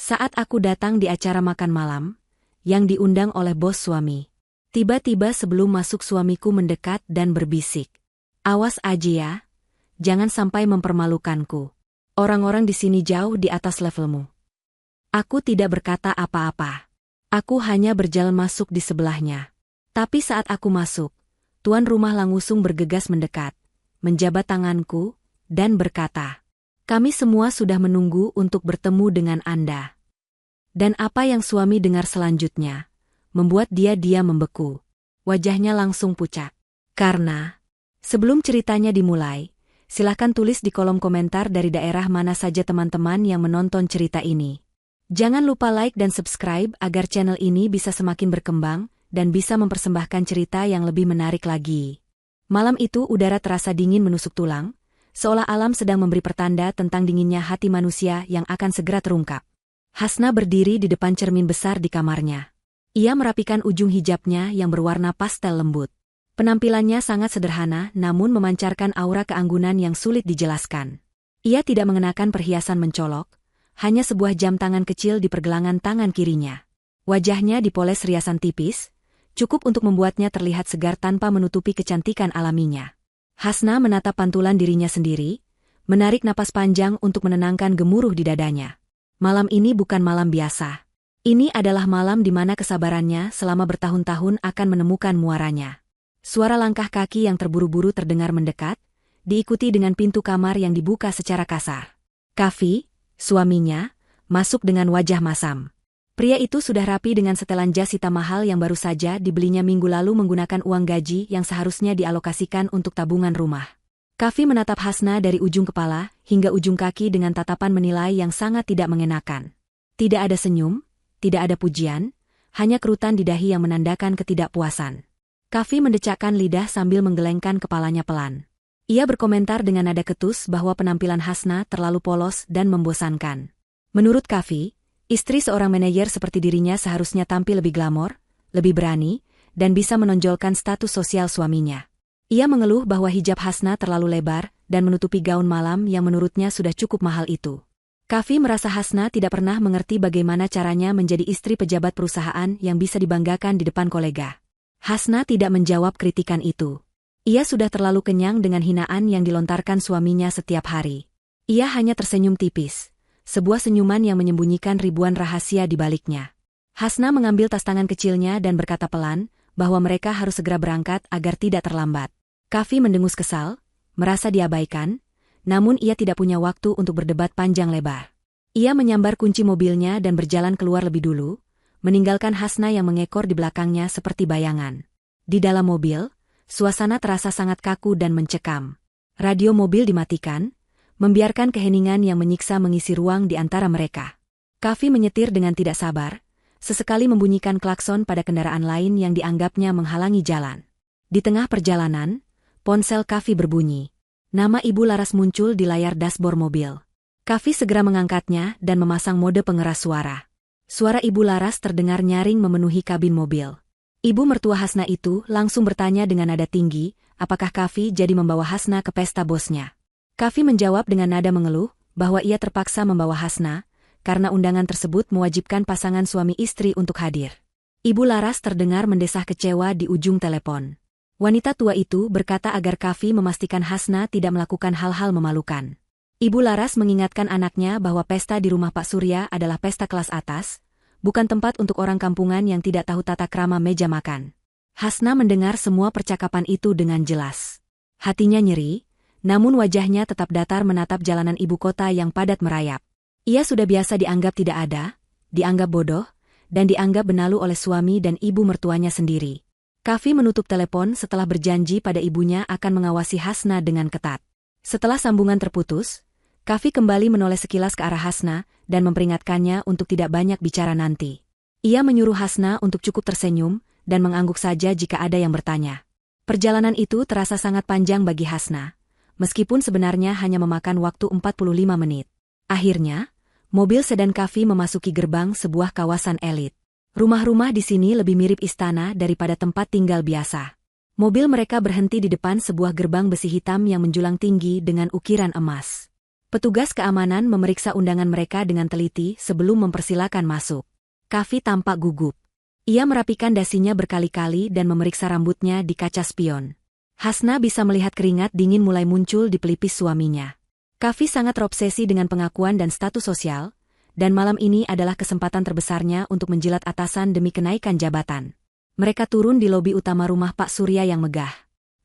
Saat aku datang di acara makan malam, yang diundang oleh bos suami. Tiba-tiba sebelum masuk suamiku mendekat dan berbisik. Awas aja ya, jangan sampai mempermalukanku. Orang-orang di sini jauh di atas levelmu. Aku tidak berkata apa-apa. Aku hanya berjalan masuk di sebelahnya. Tapi saat aku masuk, tuan rumah langsung bergegas mendekat, menjabat tanganku, dan berkata, "Kami semua sudah menunggu untuk bertemu dengan Anda." Dan apa yang suami dengar selanjutnya, membuat dia membeku. Wajahnya langsung pucat. Karena, sebelum ceritanya dimulai, silahkan tulis di kolom komentar dari daerah mana saja teman-teman yang menonton cerita ini. Jangan lupa like dan subscribe agar channel ini bisa semakin berkembang dan bisa mempersembahkan cerita yang lebih menarik lagi. Malam itu udara terasa dingin menusuk tulang, seolah alam sedang memberi pertanda tentang dinginnya hati manusia yang akan segera terungkap. Hasna berdiri di depan cermin besar di kamarnya. Ia merapikan ujung hijabnya yang berwarna pastel lembut. Penampilannya sangat sederhana namun memancarkan aura keanggunan yang sulit dijelaskan. Ia tidak mengenakan perhiasan mencolok, hanya sebuah jam tangan kecil di pergelangan tangan kirinya. Wajahnya dipoles riasan tipis, cukup untuk membuatnya terlihat segar tanpa menutupi kecantikan alaminya. Hasna menatap pantulan dirinya sendiri, menarik napas panjang untuk menenangkan gemuruh di dadanya. Malam ini bukan malam biasa. Ini adalah malam di mana kesabarannya selama bertahun-tahun akan menemukan muaranya. Suara langkah kaki yang terburu-buru terdengar mendekat, diikuti dengan pintu kamar yang dibuka secara kasar. Kavi, suaminya, masuk dengan wajah masam. Pria itu sudah rapi dengan setelan jas hitam mahal yang baru saja dibelinya minggu lalu menggunakan uang gaji yang seharusnya dialokasikan untuk tabungan rumah. Kavi menatap Hasna dari ujung kepala hingga ujung kaki dengan tatapan menilai yang sangat tidak mengenakan. Tidak ada senyum, tidak ada pujian, hanya kerutan di dahi yang menandakan ketidakpuasan. Kavi mendecakkan lidah sambil menggelengkan kepalanya pelan. Ia berkomentar dengan nada ketus bahwa penampilan Hasna terlalu polos dan membosankan. Menurut Kavi, istri seorang manajer seperti dirinya seharusnya tampil lebih glamor, lebih berani, dan bisa menonjolkan status sosial suaminya. Ia mengeluh bahwa hijab Hasna terlalu lebar dan menutupi gaun malam yang menurutnya sudah cukup mahal itu. Kavi merasa Hasna tidak pernah mengerti bagaimana caranya menjadi istri pejabat perusahaan yang bisa dibanggakan di depan kolega. Hasna tidak menjawab kritikan itu. Ia sudah terlalu kenyang dengan hinaan yang dilontarkan suaminya setiap hari. Ia hanya tersenyum tipis. Sebuah senyuman yang menyembunyikan ribuan rahasia di baliknya. Hasna mengambil tas tangan kecilnya dan berkata pelan, bahwa mereka harus segera berangkat agar tidak terlambat. Kavi mendengus kesal, merasa diabaikan, namun ia tidak punya waktu untuk berdebat panjang lebar. Ia menyambar kunci mobilnya dan berjalan keluar lebih dulu, meninggalkan Hasna yang mengekor di belakangnya seperti bayangan. Di dalam mobil, suasana terasa sangat kaku dan mencekam. Radio mobil dimatikan, membiarkan keheningan yang menyiksa mengisi ruang di antara mereka. Kavi menyetir dengan tidak sabar, sesekali membunyikan klakson pada kendaraan lain yang dianggapnya menghalangi jalan. Di tengah perjalanan, ponsel Kavi berbunyi. Nama Ibu Laras muncul di layar dashboard mobil. Kavi segera mengangkatnya dan memasang mode pengeras suara. Suara Ibu Laras terdengar nyaring memenuhi kabin mobil. Ibu mertua Hasna itu langsung bertanya dengan nada tinggi, apakah Kavi jadi membawa Hasna ke pesta bosnya. Kavi menjawab dengan nada mengeluh, bahwa ia terpaksa membawa Hasna, karena undangan tersebut mewajibkan pasangan suami istri untuk hadir. Ibu Laras terdengar mendesah kecewa di ujung telepon. Wanita tua itu berkata agar Kavi memastikan Hasna tidak melakukan hal-hal memalukan. Ibu Laras mengingatkan anaknya bahwa pesta di rumah Pak Surya adalah pesta kelas atas, bukan tempat untuk orang kampungan yang tidak tahu tata krama meja makan. Hasna mendengar semua percakapan itu dengan jelas. Hatinya nyeri, namun wajahnya tetap datar menatap jalanan ibu kota yang padat merayap. Ia sudah biasa dianggap tidak ada, dianggap bodoh, dan dianggap benalu oleh suami dan ibu mertuanya sendiri. Kavi menutup telepon setelah berjanji pada ibunya akan mengawasi Hasna dengan ketat. Setelah sambungan terputus, Kavi kembali menoleh sekilas ke arah Hasna dan memperingatkannya untuk tidak banyak bicara nanti. Ia menyuruh Hasna untuk cukup tersenyum dan mengangguk saja jika ada yang bertanya. Perjalanan itu terasa sangat panjang bagi Hasna, meskipun sebenarnya hanya memakan waktu 45 menit. Akhirnya, mobil sedan Kavi memasuki gerbang sebuah kawasan elit. Rumah-rumah di sini lebih mirip istana daripada tempat tinggal biasa. Mobil mereka berhenti di depan sebuah gerbang besi hitam yang menjulang tinggi dengan ukiran emas. Petugas keamanan memeriksa undangan mereka dengan teliti sebelum mempersilakan masuk. Kavi tampak gugup. Ia merapikan dasinya berkali-kali dan memeriksa rambutnya di kaca spion. Hasna bisa melihat keringat dingin mulai muncul di pelipis suaminya. Kavi sangat terobsesi dengan pengakuan dan status sosial, dan malam ini adalah kesempatan terbesarnya untuk menjilat atasan demi kenaikan jabatan. Mereka turun di lobi utama rumah Pak Surya yang megah.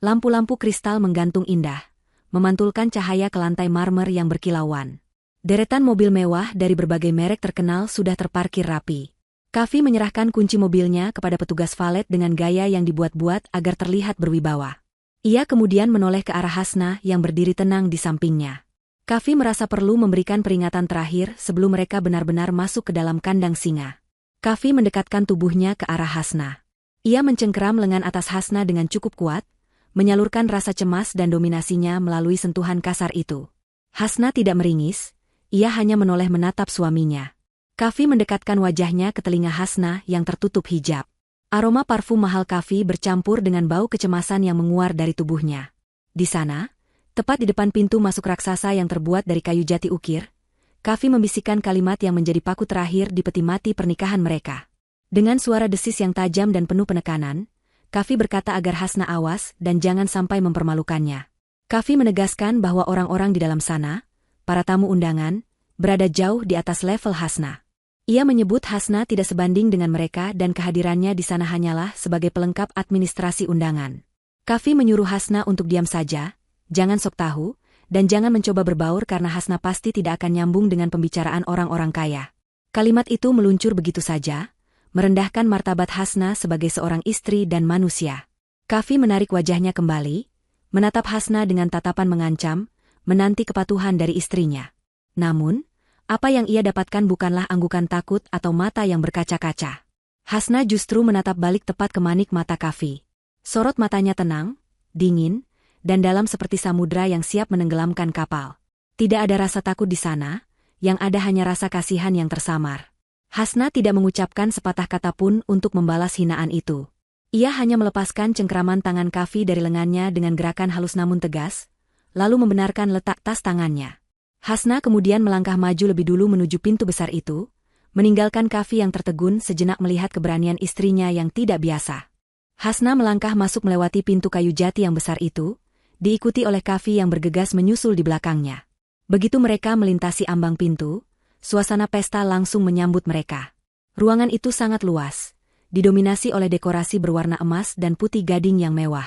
Lampu-lampu kristal menggantung indah, memantulkan cahaya ke lantai marmer yang berkilauan. Deretan mobil mewah dari berbagai merek terkenal sudah terparkir rapi. Kavi menyerahkan kunci mobilnya kepada petugas valet dengan gaya yang dibuat-buat agar terlihat berwibawa. Ia kemudian menoleh ke arah Hasna yang berdiri tenang di sampingnya. Kavi merasa perlu memberikan peringatan terakhir sebelum mereka benar-benar masuk ke dalam kandang singa. Kavi mendekatkan tubuhnya ke arah Hasna. Ia mencengkeram lengan atas Hasna dengan cukup kuat, menyalurkan rasa cemas dan dominasinya melalui sentuhan kasar itu. Hasna tidak meringis, ia hanya menoleh menatap suaminya. Kavi mendekatkan wajahnya ke telinga Hasna yang tertutup hijab. Aroma parfum mahal Kavi bercampur dengan bau kecemasan yang menguar dari tubuhnya. Di sana, tepat di depan pintu masuk raksasa yang terbuat dari kayu jati ukir, Kavi membisikkan kalimat yang menjadi paku terakhir di peti mati pernikahan mereka. Dengan suara desis yang tajam dan penuh penekanan, Kavi berkata agar Hasna awas dan jangan sampai mempermalukannya. Kavi menegaskan bahwa orang-orang di dalam sana, para tamu undangan, berada jauh di atas level Hasna. Ia menyebut Hasna tidak sebanding dengan mereka dan kehadirannya di sana hanyalah sebagai pelengkap administrasi undangan. Kavi menyuruh Hasna untuk diam saja, jangan sok tahu, dan jangan mencoba berbaur karena Hasna pasti tidak akan nyambung dengan pembicaraan orang-orang kaya. Kalimat itu meluncur begitu saja, merendahkan martabat Hasna sebagai seorang istri dan manusia. Kavi menarik wajahnya kembali, menatap Hasna dengan tatapan mengancam, menanti kepatuhan dari istrinya. Namun, apa yang ia dapatkan bukanlah anggukan takut atau mata yang berkaca-kaca. Hasna justru menatap balik tepat ke manik mata Kavi. Sorot matanya tenang, dingin, dan dalam seperti samudra yang siap menenggelamkan kapal. Tidak ada rasa takut di sana, yang ada hanya rasa kasihan yang tersamar. Hasna tidak mengucapkan sepatah kata pun untuk membalas hinaan itu. Ia hanya melepaskan cengkraman tangan Kavi dari lengannya dengan gerakan halus namun tegas, lalu membenarkan letak tas tangannya. Hasna kemudian melangkah maju lebih dulu menuju pintu besar itu, meninggalkan Kavi yang tertegun sejenak melihat keberanian istrinya yang tidak biasa. Hasna melangkah masuk melewati pintu kayu jati yang besar itu, diikuti oleh Kavi yang bergegas menyusul di belakangnya. Begitu mereka melintasi ambang pintu, suasana pesta langsung menyambut mereka. Ruangan itu sangat luas, didominasi oleh dekorasi berwarna emas dan putih gading yang mewah.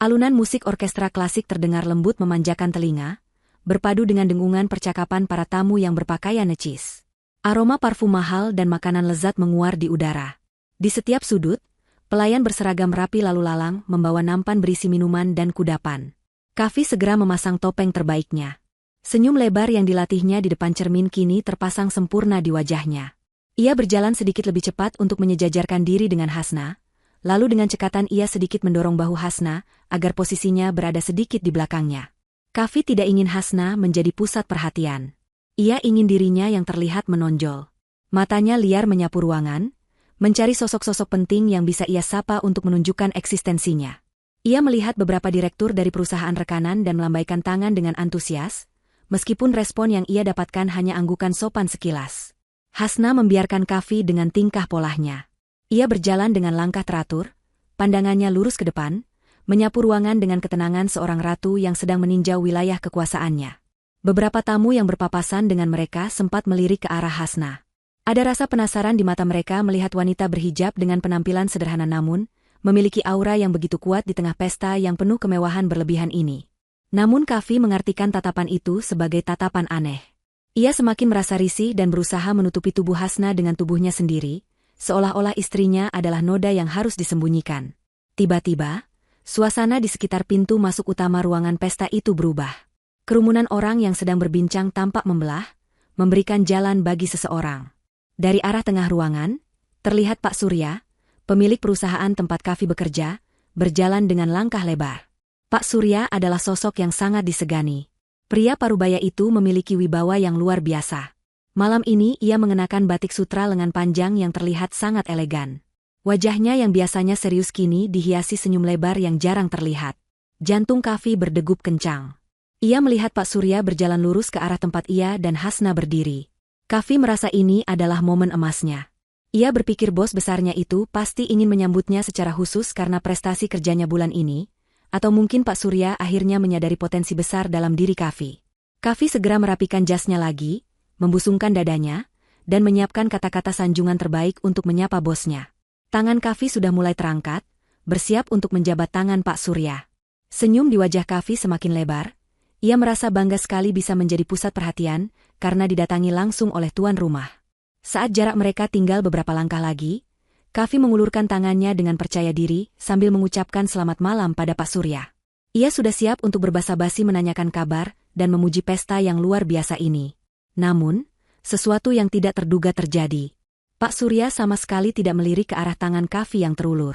Alunan musik orkestra klasik terdengar lembut memanjakan telinga, berpadu dengan dengungan percakapan para tamu yang berpakaian necis. Aroma parfum mahal dan makanan lezat menguar di udara. Di setiap sudut, pelayan berseragam rapi lalu lalang membawa nampan berisi minuman dan kudapan. Kavi segera memasang topeng terbaiknya. Senyum lebar yang dilatihnya di depan cermin kini terpasang sempurna di wajahnya. Ia berjalan sedikit lebih cepat untuk menyejajarkan diri dengan Hasna, lalu dengan cekatan ia sedikit mendorong bahu Hasna agar posisinya berada sedikit di belakangnya. Kavi tidak ingin Hasna menjadi pusat perhatian. Ia ingin dirinya yang terlihat menonjol. Matanya liar menyapu ruangan, mencari sosok-sosok penting yang bisa ia sapa untuk menunjukkan eksistensinya. Ia melihat beberapa direktur dari perusahaan rekanan dan melambaikan tangan dengan antusias, meskipun respon yang ia dapatkan hanya anggukan sopan sekilas. Hasna membiarkan Kavi dengan tingkah polahnya. Ia berjalan dengan langkah teratur, pandangannya lurus ke depan, menyapu ruangan dengan ketenangan seorang ratu yang sedang meninjau wilayah kekuasaannya. Beberapa tamu yang berpapasan dengan mereka sempat melirik ke arah Hasna. Ada rasa penasaran di mata mereka melihat wanita berhijab dengan penampilan sederhana namun, memiliki aura yang begitu kuat di tengah pesta yang penuh kemewahan berlebihan ini. Namun Kavi mengartikan tatapan itu sebagai tatapan aneh. Ia semakin merasa risih dan berusaha menutupi tubuh Hasna dengan tubuhnya sendiri, seolah-olah istrinya adalah noda yang harus disembunyikan. Tiba-tiba, suasana di sekitar pintu masuk utama ruangan pesta itu berubah. Kerumunan orang yang sedang berbincang tampak membelah, memberikan jalan bagi seseorang. Dari arah tengah ruangan, terlihat Pak Surya, pemilik perusahaan tempat Kavi bekerja, berjalan dengan langkah lebar. Pak Surya adalah sosok yang sangat disegani. Pria parubaya itu memiliki wibawa yang luar biasa. Malam ini ia mengenakan batik sutra lengan panjang yang terlihat sangat elegan. Wajahnya yang biasanya serius kini dihiasi senyum lebar yang jarang terlihat. Jantung Kavi berdegup kencang. Ia melihat Pak Surya berjalan lurus ke arah tempat ia dan Hasna berdiri. Kavi merasa ini adalah momen emasnya. Ia berpikir bos besarnya itu pasti ingin menyambutnya secara khusus karena prestasi kerjanya bulan ini, atau mungkin Pak Surya akhirnya menyadari potensi besar dalam diri Kavi. Kavi segera merapikan jasnya lagi, membusungkan dadanya, dan menyiapkan kata-kata sanjungan terbaik untuk menyapa bosnya. Tangan Kavi sudah mulai terangkat, bersiap untuk menjabat tangan Pak Surya. Senyum di wajah Kavi semakin lebar. Ia merasa bangga sekali bisa menjadi pusat perhatian karena didatangi langsung oleh tuan rumah. Saat jarak mereka tinggal beberapa langkah lagi, Kavi mengulurkan tangannya dengan percaya diri sambil mengucapkan selamat malam pada Pak Surya. Ia sudah siap untuk berbasa-basi menanyakan kabar dan memuji pesta yang luar biasa ini. Namun, sesuatu yang tidak terduga terjadi. Pak Surya sama sekali tidak melirik ke arah tangan Kavi yang terulur.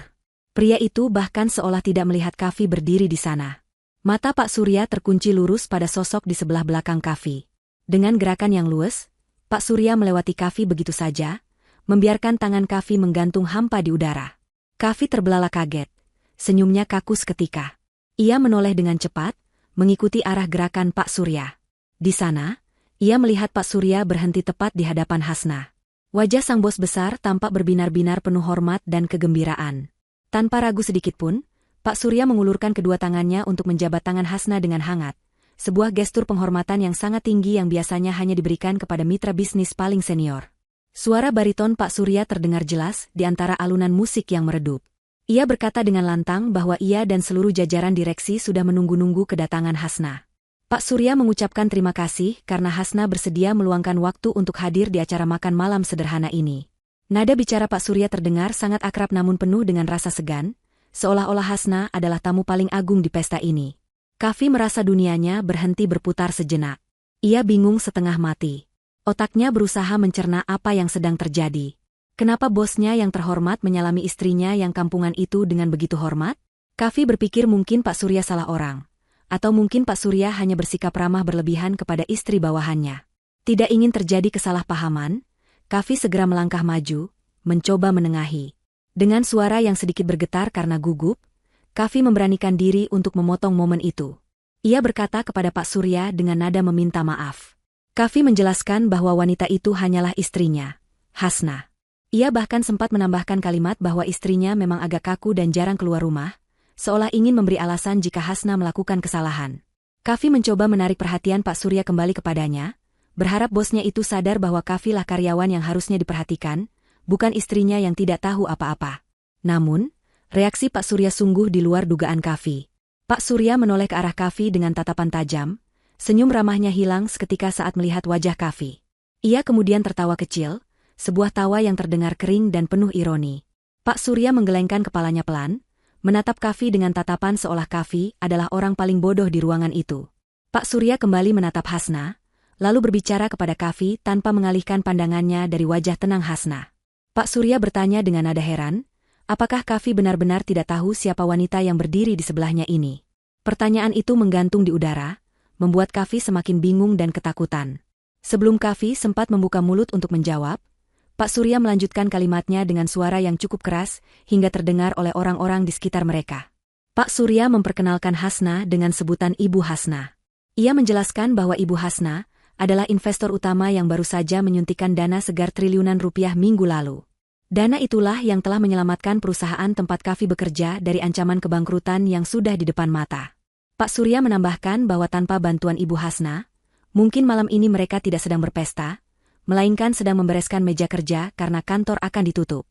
Pria itu bahkan seolah tidak melihat Kavi berdiri di sana. Mata Pak Surya terkunci lurus pada sosok di sebelah belakang Kavi. Dengan gerakan yang luwes, Pak Surya melewati Kavi begitu saja, membiarkan tangan Kavi menggantung hampa di udara. Kavi terbelalak kaget. Senyumnya kaku seketika. Ia menoleh dengan cepat, mengikuti arah gerakan Pak Surya. Di sana, ia melihat Pak Surya berhenti tepat di hadapan Hasna. Wajah sang bos besar tampak berbinar-binar penuh hormat dan kegembiraan. Tanpa ragu sedikitpun, Pak Surya mengulurkan kedua tangannya untuk menjabat tangan Hasna dengan hangat. Sebuah gestur penghormatan yang sangat tinggi yang biasanya hanya diberikan kepada mitra bisnis paling senior. Suara bariton Pak Surya terdengar jelas di antara alunan musik yang meredup. Ia berkata dengan lantang bahwa ia dan seluruh jajaran direksi sudah menunggu-nunggu kedatangan Hasna. Pak Surya mengucapkan terima kasih karena Hasna bersedia meluangkan waktu untuk hadir di acara makan malam sederhana ini. Nada bicara Pak Surya terdengar sangat akrab namun penuh dengan rasa segan, seolah-olah Hasna adalah tamu paling agung di pesta ini. Kavi merasa dunianya berhenti berputar sejenak. Ia bingung setengah mati. Otaknya berusaha mencerna apa yang sedang terjadi. Kenapa bosnya yang terhormat menyalami istrinya yang kampungan itu dengan begitu hormat? Kavi berpikir mungkin Pak Surya salah orang. Atau mungkin Pak Surya hanya bersikap ramah berlebihan kepada istri bawahannya. Tidak ingin terjadi kesalahpahaman, Kavi segera melangkah maju, mencoba menengahi. Dengan suara yang sedikit bergetar karena gugup, Kavi memberanikan diri untuk memotong momen itu. Ia berkata kepada Pak Surya dengan nada meminta maaf. Kavi menjelaskan bahwa wanita itu hanyalah istrinya, Hasna. Ia bahkan sempat menambahkan kalimat bahwa istrinya memang agak kaku dan jarang keluar rumah, seolah ingin memberi alasan jika Hasna melakukan kesalahan. Kavi mencoba menarik perhatian Pak Surya kembali kepadanya, berharap bosnya itu sadar bahwa Kavi lah karyawan yang harusnya diperhatikan, bukan istrinya yang tidak tahu apa-apa. Namun, reaksi Pak Surya sungguh di luar dugaan Kavi. Pak Surya menoleh ke arah Kavi dengan tatapan tajam, senyum ramahnya hilang seketika saat melihat wajah Kavi. Ia kemudian tertawa kecil, sebuah tawa yang terdengar kering dan penuh ironi. Pak Surya menggelengkan kepalanya pelan, menatap Kavi dengan tatapan seolah Kavi adalah orang paling bodoh di ruangan itu. Pak Surya kembali menatap Hasna, lalu berbicara kepada Kavi tanpa mengalihkan pandangannya dari wajah tenang Hasna. Pak Surya bertanya dengan nada heran, apakah Kavi benar-benar tidak tahu siapa wanita yang berdiri di sebelahnya ini? Pertanyaan itu menggantung di udara, membuat Kavi semakin bingung dan ketakutan. Sebelum Kavi sempat membuka mulut untuk menjawab, Pak Surya melanjutkan kalimatnya dengan suara yang cukup keras hingga terdengar oleh orang-orang di sekitar mereka. Pak Surya memperkenalkan Hasna dengan sebutan Ibu Hasna. Ia menjelaskan bahwa Ibu Hasna adalah investor utama yang baru saja menyuntikkan dana segar triliunan rupiah minggu lalu. Dana itulah yang telah menyelamatkan perusahaan tempat Kavi bekerja dari ancaman kebangkrutan yang sudah di depan mata. Pak Surya menambahkan bahwa tanpa bantuan Ibu Hasna, mungkin malam ini mereka tidak sedang berpesta, melainkan sedang membereskan meja kerja karena kantor akan ditutup.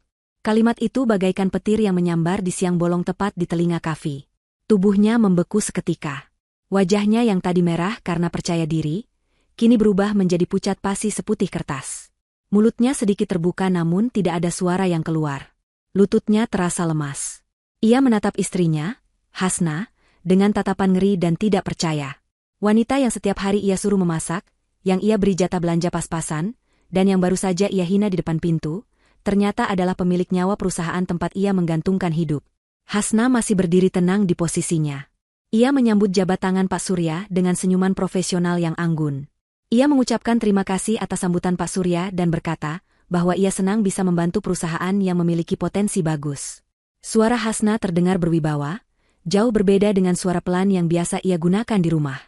Kalimat itu bagaikan petir yang menyambar di siang bolong tepat di telinga Kavi. Tubuhnya membeku seketika. Wajahnya yang tadi merah karena percaya diri, kini berubah menjadi pucat pasi seputih kertas. Mulutnya sedikit terbuka namun tidak ada suara yang keluar. Lututnya terasa lemas. Ia menatap istrinya, Hasna, dengan tatapan ngeri dan tidak percaya. Wanita yang setiap hari ia suruh memasak, yang ia beri jatah belanja pas-pasan, dan yang baru saja ia hina di depan pintu, ternyata adalah pemilik nyawa perusahaan tempat ia menggantungkan hidup. Hasna masih berdiri tenang di posisinya. Ia menyambut jabat tangan Pak Surya dengan senyuman profesional yang anggun. Ia mengucapkan terima kasih atas sambutan Pak Surya dan berkata bahwa ia senang bisa membantu perusahaan yang memiliki potensi bagus. Suara Hasna terdengar berwibawa, jauh berbeda dengan suara pelan yang biasa ia gunakan di rumah.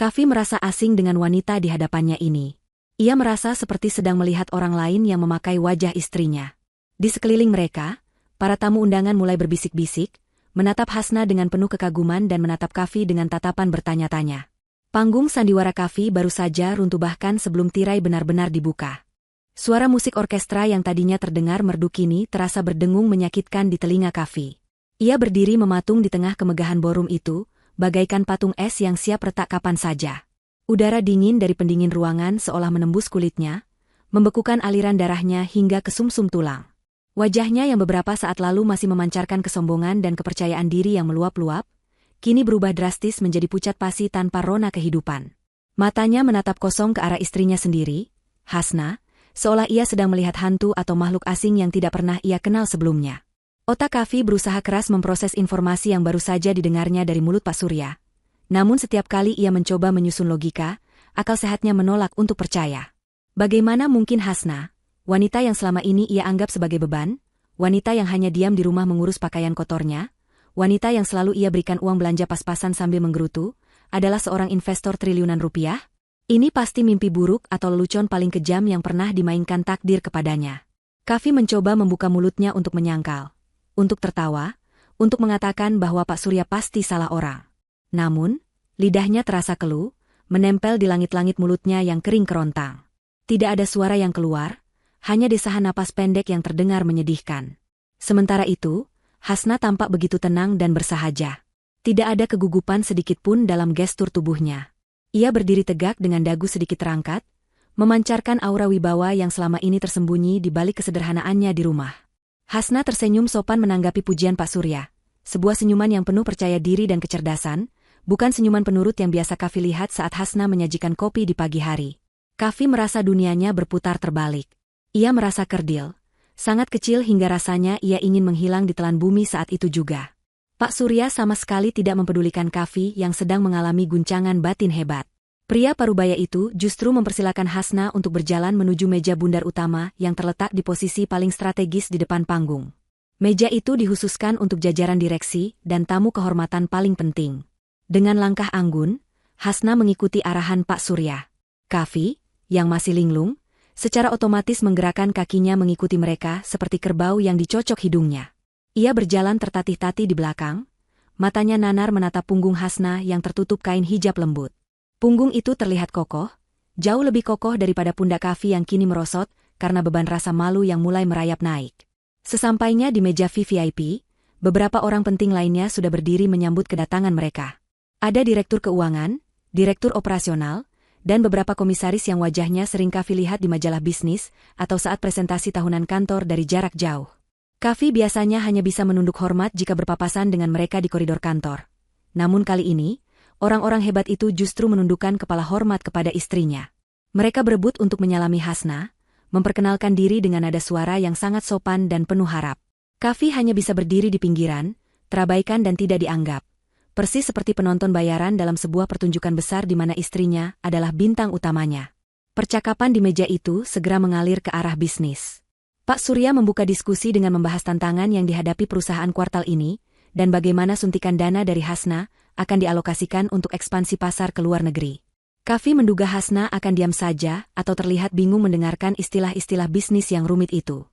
Kafi merasa asing dengan wanita di hadapannya ini. Ia merasa seperti sedang melihat orang lain yang memakai wajah istrinya. Di sekeliling mereka, para tamu undangan mulai berbisik-bisik, menatap Hasna dengan penuh kekaguman dan menatap Kafi dengan tatapan bertanya-tanya. Panggung sandiwara Kafi baru saja runtuh bahkan sebelum tirai benar-benar dibuka. Suara musik orkestra yang tadinya terdengar merdu kini terasa berdengung menyakitkan di telinga Kafi. Ia berdiri mematung di tengah kemegahan ballroom itu, bagaikan patung es yang siap retak kapan saja. Udara dingin dari pendingin ruangan seolah menembus kulitnya, membekukan aliran darahnya hingga ke sumsum tulang. Wajahnya yang beberapa saat lalu masih memancarkan kesombongan dan kepercayaan diri yang meluap-luap, kini berubah drastis menjadi pucat pasi tanpa rona kehidupan. Matanya menatap kosong ke arah istrinya sendiri, Hasna, seolah ia sedang melihat hantu atau makhluk asing yang tidak pernah ia kenal sebelumnya. Otak Kafi berusaha keras memproses informasi yang baru saja didengarnya dari mulut Pak Surya. Namun setiap kali ia mencoba menyusun logika, akal sehatnya menolak untuk percaya. Bagaimana mungkin Hasna, wanita yang selama ini ia anggap sebagai beban, wanita yang hanya diam di rumah mengurus pakaian kotornya, wanita yang selalu ia berikan uang belanja pas-pasan sambil menggerutu, adalah seorang investor triliunan rupiah? Ini pasti mimpi buruk atau lelucon paling kejam yang pernah dimainkan takdir kepadanya. Kafi mencoba membuka mulutnya untuk menyangkal, untuk tertawa, untuk mengatakan bahwa Pak Surya pasti salah orang. Namun, lidahnya terasa keluh, menempel di langit-langit mulutnya yang kering kerontang. Tidak ada suara yang keluar, hanya desahan napas pendek yang terdengar menyedihkan. Sementara itu, Hasna tampak begitu tenang dan bersahaja. Tidak ada kegugupan sedikitpun dalam gestur tubuhnya. Ia berdiri tegak dengan dagu sedikit terangkat, memancarkan aura wibawa yang selama ini tersembunyi di balik kesederhanaannya di rumah. Hasna tersenyum sopan menanggapi pujian Pak Surya. Sebuah senyuman yang penuh percaya diri dan kecerdasan, bukan senyuman penurut yang biasa Kafi lihat saat Hasna menyajikan kopi di pagi hari. Kafi merasa dunianya berputar terbalik. Ia merasa kerdil, sangat kecil hingga rasanya ia ingin menghilang di telan bumi saat itu juga. Pak Surya sama sekali tidak mempedulikan Kafi yang sedang mengalami guncangan batin hebat. Pria parubaya itu justru mempersilakan Hasna untuk berjalan menuju meja bundar utama yang terletak di posisi paling strategis di depan panggung. Meja itu dikhususkan untuk jajaran direksi dan tamu kehormatan paling penting. Dengan langkah anggun, Hasna mengikuti arahan Pak Surya. Kafi, yang masih linglung, secara otomatis menggerakkan kakinya mengikuti mereka seperti kerbau yang dicocok hidungnya. Ia berjalan tertatih-tatih di belakang, matanya nanar menatap punggung Hasna yang tertutup kain hijab lembut. Punggung itu terlihat kokoh, jauh lebih kokoh daripada pundak Kafi yang kini merosot karena beban rasa malu yang mulai merayap naik. Sesampainya di meja VVIP, beberapa orang penting lainnya sudah berdiri menyambut kedatangan mereka. Ada direktur keuangan, direktur operasional, dan beberapa komisaris yang wajahnya sering Kafi lihat di majalah bisnis atau saat presentasi tahunan kantor dari jarak jauh. Kafi biasanya hanya bisa menunduk hormat jika berpapasan dengan mereka di koridor kantor. Namun kali ini, orang-orang hebat itu justru menundukkan kepala hormat kepada istrinya. Mereka berebut untuk menyalami Hasna, memperkenalkan diri dengan nada suara yang sangat sopan dan penuh harap. Kafi hanya bisa berdiri di pinggiran, terabaikan dan tidak dianggap. Persis seperti penonton bayaran dalam sebuah pertunjukan besar di mana istrinya adalah bintang utamanya. Percakapan di meja itu segera mengalir ke arah bisnis. Pak Surya membuka diskusi dengan membahas tantangan yang dihadapi perusahaan kuartal ini, dan bagaimana suntikan dana dari Hasna akan dialokasikan untuk ekspansi pasar ke luar negeri. Kafi menduga Hasna akan diam saja atau terlihat bingung mendengarkan istilah-istilah bisnis yang rumit itu.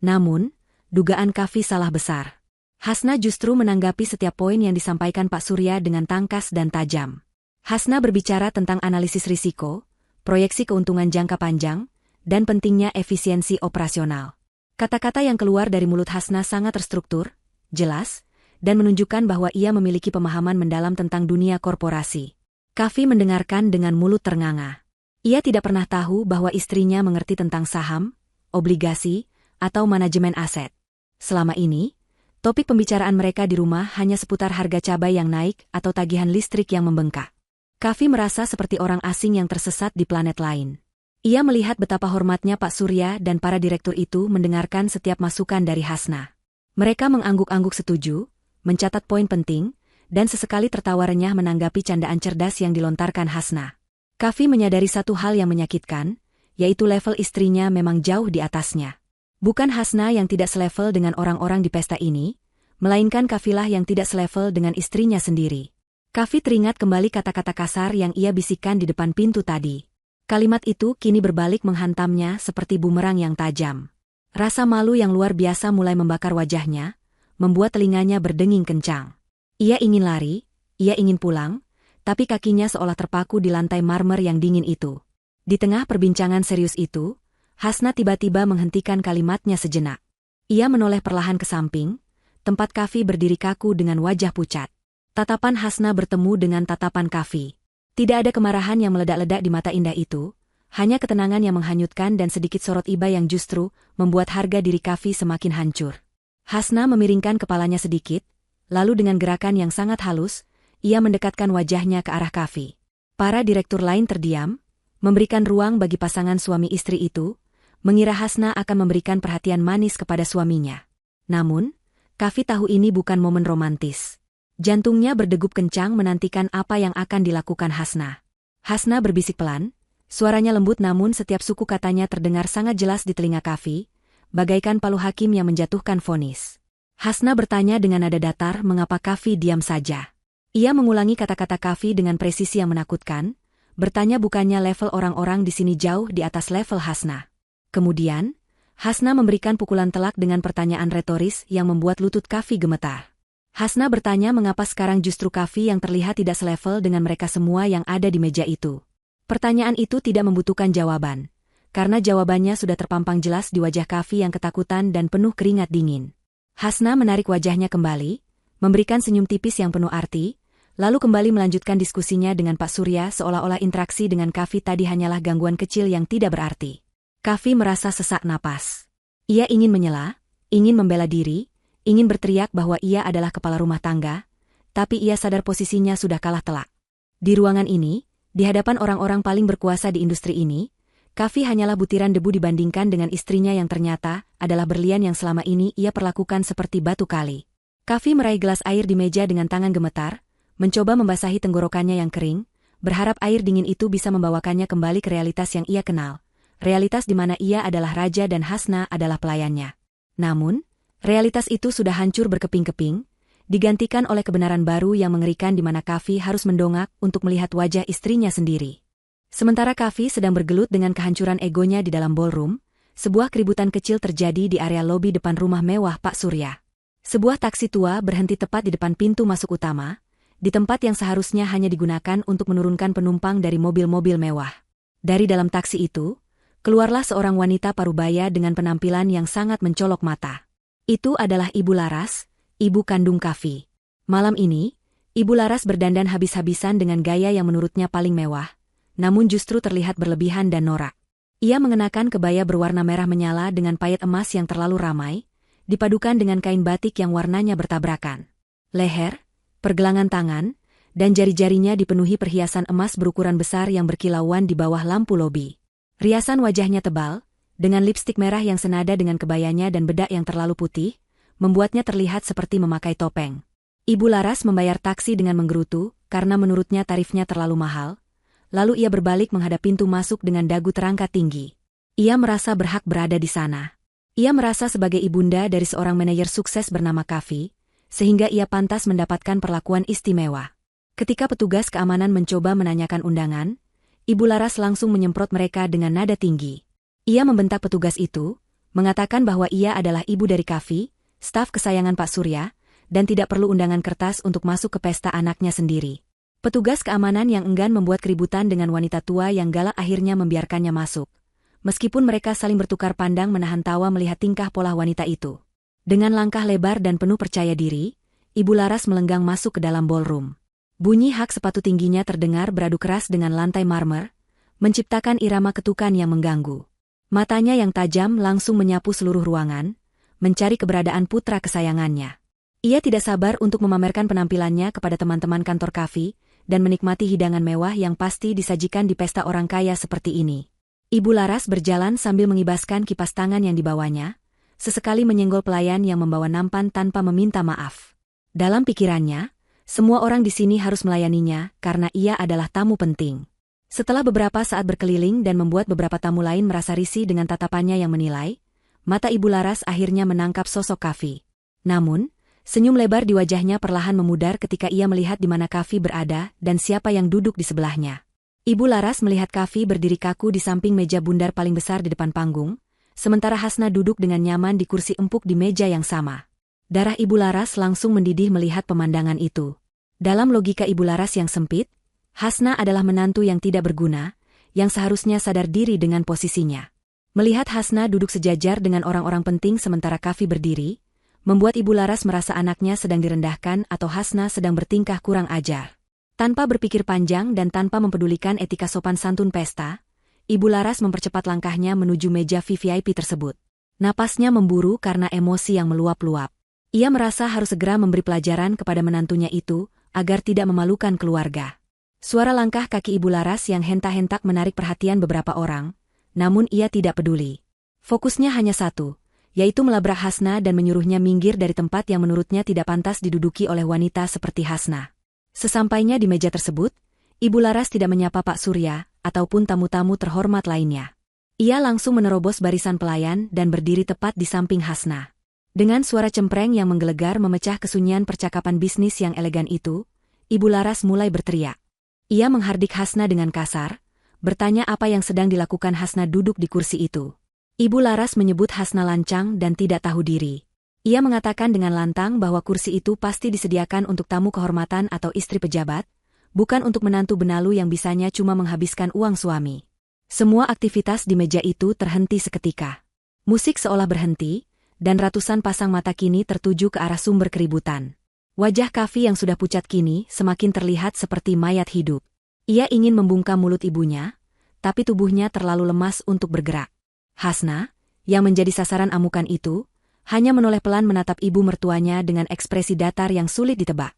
Namun, dugaan Kafi salah besar. Hasna justru menanggapi setiap poin yang disampaikan Pak Surya dengan tangkas dan tajam. Hasna berbicara tentang analisis risiko, proyeksi keuntungan jangka panjang, dan pentingnya efisiensi operasional. Kata-kata yang keluar dari mulut Hasna sangat terstruktur, jelas, dan menunjukkan bahwa ia memiliki pemahaman mendalam tentang dunia korporasi. Kafi mendengarkan dengan mulut ternganga. Ia tidak pernah tahu bahwa istrinya mengerti tentang saham, obligasi, atau manajemen aset. Selama ini, topik pembicaraan mereka di rumah hanya seputar harga cabai yang naik atau tagihan listrik yang membengkak. Kafi merasa seperti orang asing yang tersesat di planet lain. Ia melihat betapa hormatnya Pak Surya dan para direktur itu mendengarkan setiap masukan dari Hasna. Mereka mengangguk-angguk setuju, mencatat poin penting, dan sesekali tertawa renyah menanggapi candaan cerdas yang dilontarkan Hasna. Kafi menyadari satu hal yang menyakitkan, yaitu level istrinya memang jauh di atasnya. Bukan Hasna yang tidak selevel dengan orang-orang di pesta ini, melainkan Kafilah yang tidak selevel dengan istrinya sendiri. Kafi teringat kembali kata-kata kasar yang ia bisikkan di depan pintu tadi. Kalimat itu kini berbalik menghantamnya seperti bumerang yang tajam. Rasa malu yang luar biasa mulai membakar wajahnya, membuat telinganya berdenging kencang. Ia ingin lari, ia ingin pulang, tapi kakinya seolah terpaku di lantai marmer yang dingin itu. Di tengah perbincangan serius itu, Hasna tiba-tiba menghentikan kalimatnya sejenak. Ia menoleh perlahan ke samping, tempat Kafi berdiri kaku dengan wajah pucat. Tatapan Hasna bertemu dengan tatapan Kafi. Tidak ada kemarahan yang meledak-ledak di mata indah itu, hanya ketenangan yang menghanyutkan dan sedikit sorot iba yang justru membuat harga diri Kafi semakin hancur. Hasna memiringkan kepalanya sedikit, lalu dengan gerakan yang sangat halus, ia mendekatkan wajahnya ke arah Kafi. Para direktur lain terdiam, memberikan ruang bagi pasangan suami istri itu, mengira Hasna akan memberikan perhatian manis kepada suaminya. Namun, Kafi tahu ini bukan momen romantis. Jantungnya berdegup kencang menantikan apa yang akan dilakukan Hasna. Hasna berbisik pelan, suaranya lembut namun setiap suku katanya terdengar sangat jelas di telinga Kafi, bagaikan palu hakim yang menjatuhkan vonis. Hasna bertanya dengan nada datar mengapa Kafi diam saja. Ia mengulangi kata-kata Kafi dengan presisi yang menakutkan, bertanya bukannya level orang-orang di sini jauh di atas level Hasna. Kemudian, Hasna memberikan pukulan telak dengan pertanyaan retoris yang membuat lutut Kafi gemetar. Hasna bertanya mengapa sekarang justru Kafi yang terlihat tidak selevel dengan mereka semua yang ada di meja itu. Pertanyaan itu tidak membutuhkan jawaban, karena jawabannya sudah terpampang jelas di wajah Kafi yang ketakutan dan penuh keringat dingin. Hasna menarik wajahnya kembali, memberikan senyum tipis yang penuh arti, lalu kembali melanjutkan diskusinya dengan Pak Surya seolah-olah interaksi dengan Kafi tadi hanyalah gangguan kecil yang tidak berarti. Kafi merasa sesak napas. Ia ingin menyela, ingin membela diri, ingin berteriak bahwa ia adalah kepala rumah tangga, tapi ia sadar posisinya sudah kalah telak. Di ruangan ini, di hadapan orang-orang paling berkuasa di industri ini, Kafi hanyalah butiran debu dibandingkan dengan istrinya yang ternyata adalah berlian yang selama ini ia perlakukan seperti batu kali. Kafi meraih gelas air di meja dengan tangan gemetar, mencoba membasahi tenggorokannya yang kering, berharap air dingin itu bisa membawakannya kembali ke realitas yang ia kenal, realitas di mana ia adalah raja dan Hasna adalah pelayannya. Namun, realitas itu sudah hancur berkeping-keping, digantikan oleh kebenaran baru yang mengerikan di mana Kafi harus mendongak untuk melihat wajah istrinya sendiri. Sementara Kafi sedang bergelut dengan kehancuran egonya di dalam ballroom, sebuah keributan kecil terjadi di area lobi depan rumah mewah Pak Surya. Sebuah taksi tua berhenti tepat di depan pintu masuk utama, di tempat yang seharusnya hanya digunakan untuk menurunkan penumpang dari mobil-mobil mewah. Dari dalam taksi itu, keluarlah seorang wanita parubaya dengan penampilan yang sangat mencolok mata. Itu adalah Ibu Laras, ibu kandung Kafi. Malam ini, Ibu Laras berdandan habis-habisan dengan gaya yang menurutnya paling mewah, namun justru terlihat berlebihan dan norak. Ia mengenakan kebaya berwarna merah menyala dengan payet emas yang terlalu ramai, dipadukan dengan kain batik yang warnanya bertabrakan. Leher, pergelangan tangan, dan jari-jarinya dipenuhi perhiasan emas berukuran besar yang berkilauan di bawah lampu lobi. Riasan wajahnya tebal, dengan lipstik merah yang senada dengan kebayanya dan bedak yang terlalu putih, membuatnya terlihat seperti memakai topeng. Ibu Laras membayar taksi dengan menggerutu, karena menurutnya tarifnya terlalu mahal, lalu ia berbalik menghadap pintu masuk dengan dagu terangkat tinggi. Ia merasa berhak berada di sana. Ia merasa sebagai ibunda dari seorang manajer sukses bernama Kafi, sehingga ia pantas mendapatkan perlakuan istimewa. Ketika petugas keamanan mencoba menanyakan undangan, Ibu Laras langsung menyemprot mereka dengan nada tinggi. Ia membentak petugas itu, mengatakan bahwa ia adalah ibu dari Kafi, staf kesayangan Pak Surya, dan tidak perlu undangan kertas untuk masuk ke pesta anaknya sendiri. Petugas keamanan yang enggan membuat keributan dengan wanita tua yang galak akhirnya membiarkannya masuk. Meskipun mereka saling bertukar pandang menahan tawa melihat tingkah pola wanita itu. Dengan langkah lebar dan penuh percaya diri, Ibu Laras melenggang masuk ke dalam ballroom. Bunyi hak sepatu tingginya terdengar beradu keras dengan lantai marmer, menciptakan irama ketukan yang mengganggu. Matanya yang tajam langsung menyapu seluruh ruangan, mencari keberadaan putra kesayangannya. Ia tidak sabar untuk memamerkan penampilannya kepada teman-teman kantor Kafi, dan menikmati hidangan mewah yang pasti disajikan di pesta orang kaya seperti ini. Ibu Laras berjalan sambil mengibaskan kipas tangan yang dibawanya, sesekali menyenggol pelayan yang membawa nampan tanpa meminta maaf. Dalam pikirannya, semua orang di sini harus melayaninya karena ia adalah tamu penting. Setelah beberapa saat berkeliling dan membuat beberapa tamu lain merasa risih dengan tatapannya yang menilai, mata Ibu Laras akhirnya menangkap sosok Kafi. Namun, Senyum lebar di wajahnya perlahan memudar ketika ia melihat di mana Kavi berada dan siapa yang duduk di sebelahnya. Ibu Laras melihat Kavi berdiri kaku di samping meja bundar paling besar di depan panggung, sementara Hasna duduk dengan nyaman di kursi empuk di meja yang sama. Darah Ibu Laras langsung mendidih melihat pemandangan itu. Dalam logika Ibu Laras yang sempit, Hasna adalah menantu yang tidak berguna, yang seharusnya sadar diri dengan posisinya. Melihat Hasna duduk sejajar dengan orang-orang penting sementara Kavi berdiri, membuat Ibu Laras merasa anaknya sedang direndahkan atau Hasna sedang bertingkah kurang ajar. Tanpa berpikir panjang dan tanpa mempedulikan etika sopan santun pesta, Ibu Laras mempercepat langkahnya menuju meja VIP tersebut. Napasnya memburu karena emosi yang meluap-luap. Ia merasa harus segera memberi pelajaran kepada menantunya itu, agar tidak memalukan keluarga. Suara langkah kaki Ibu Laras yang hentak-hentak menarik perhatian beberapa orang, namun ia tidak peduli. Fokusnya hanya satu, yaitu melabrak Hasna dan menyuruhnya minggir dari tempat yang menurutnya tidak pantas diduduki oleh wanita seperti Hasna. Sesampainya di meja tersebut, Ibu Laras tidak menyapa Pak Surya, ataupun tamu-tamu terhormat lainnya. Ia langsung menerobos barisan pelayan dan berdiri tepat di samping Hasna. Dengan suara cempreng yang menggelegar memecah kesunyian percakapan bisnis yang elegan itu, Ibu Laras mulai berteriak. Ia menghardik Hasna dengan kasar, bertanya apa yang sedang dilakukan Hasna duduk di kursi itu. Ibu Laras menyebut Hasna lancang dan tidak tahu diri. Ia mengatakan dengan lantang bahwa kursi itu pasti disediakan untuk tamu kehormatan atau istri pejabat, bukan untuk menantu benalu yang bisanya cuma menghabiskan uang suami. Semua aktivitas di meja itu terhenti seketika. Musik seolah berhenti, dan ratusan pasang mata kini tertuju ke arah sumber keributan. Wajah Kavi yang sudah pucat kini semakin terlihat seperti mayat hidup. Ia ingin membungkam mulut ibunya, tapi tubuhnya terlalu lemas untuk bergerak. Hasna, yang menjadi sasaran amukan itu, hanya menoleh pelan menatap ibu mertuanya dengan ekspresi datar yang sulit ditebak.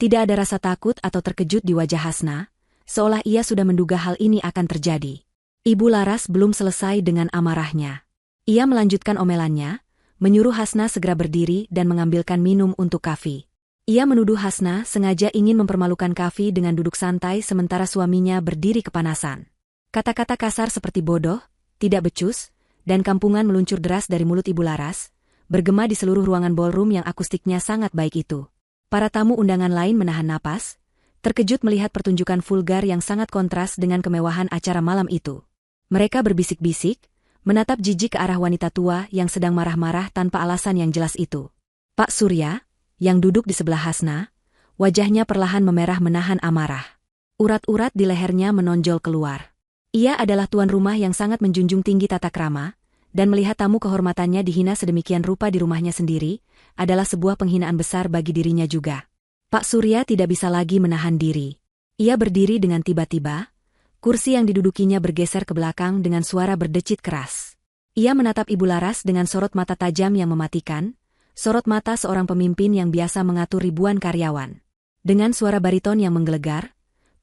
Tidak ada rasa takut atau terkejut di wajah Hasna, seolah ia sudah menduga hal ini akan terjadi. Ibu Laras belum selesai dengan amarahnya. Ia melanjutkan omelannya, menyuruh Hasna segera berdiri dan mengambilkan minum untuk Kavi. Ia menuduh Hasna sengaja ingin mempermalukan Kavi dengan duduk santai sementara suaminya berdiri kepanasan. Kata-kata kasar seperti bodoh, tidak becus, dan kampungan meluncur deras dari mulut Ibu Laras, bergema di seluruh ruangan ballroom yang akustiknya sangat baik itu. Para tamu undangan lain menahan napas, terkejut melihat pertunjukan vulgar yang sangat kontras dengan kemewahan acara malam itu. Mereka berbisik-bisik, menatap jijik ke arah wanita tua yang sedang marah-marah tanpa alasan yang jelas itu. Pak Surya, yang duduk di sebelah Hasna, wajahnya perlahan memerah menahan amarah. Urat-urat di lehernya menonjol keluar. Ia adalah tuan rumah yang sangat menjunjung tinggi tata krama, dan melihat tamu kehormatannya dihina sedemikian rupa di rumahnya sendiri, adalah sebuah penghinaan besar bagi dirinya juga. Pak Surya tidak bisa lagi menahan diri. Ia berdiri dengan tiba-tiba, kursi yang didudukinya bergeser ke belakang dengan suara berdecit keras. Ia menatap Ibu Laras dengan sorot mata tajam yang mematikan, sorot mata seorang pemimpin yang biasa mengatur ribuan karyawan. Dengan suara bariton yang menggelegar,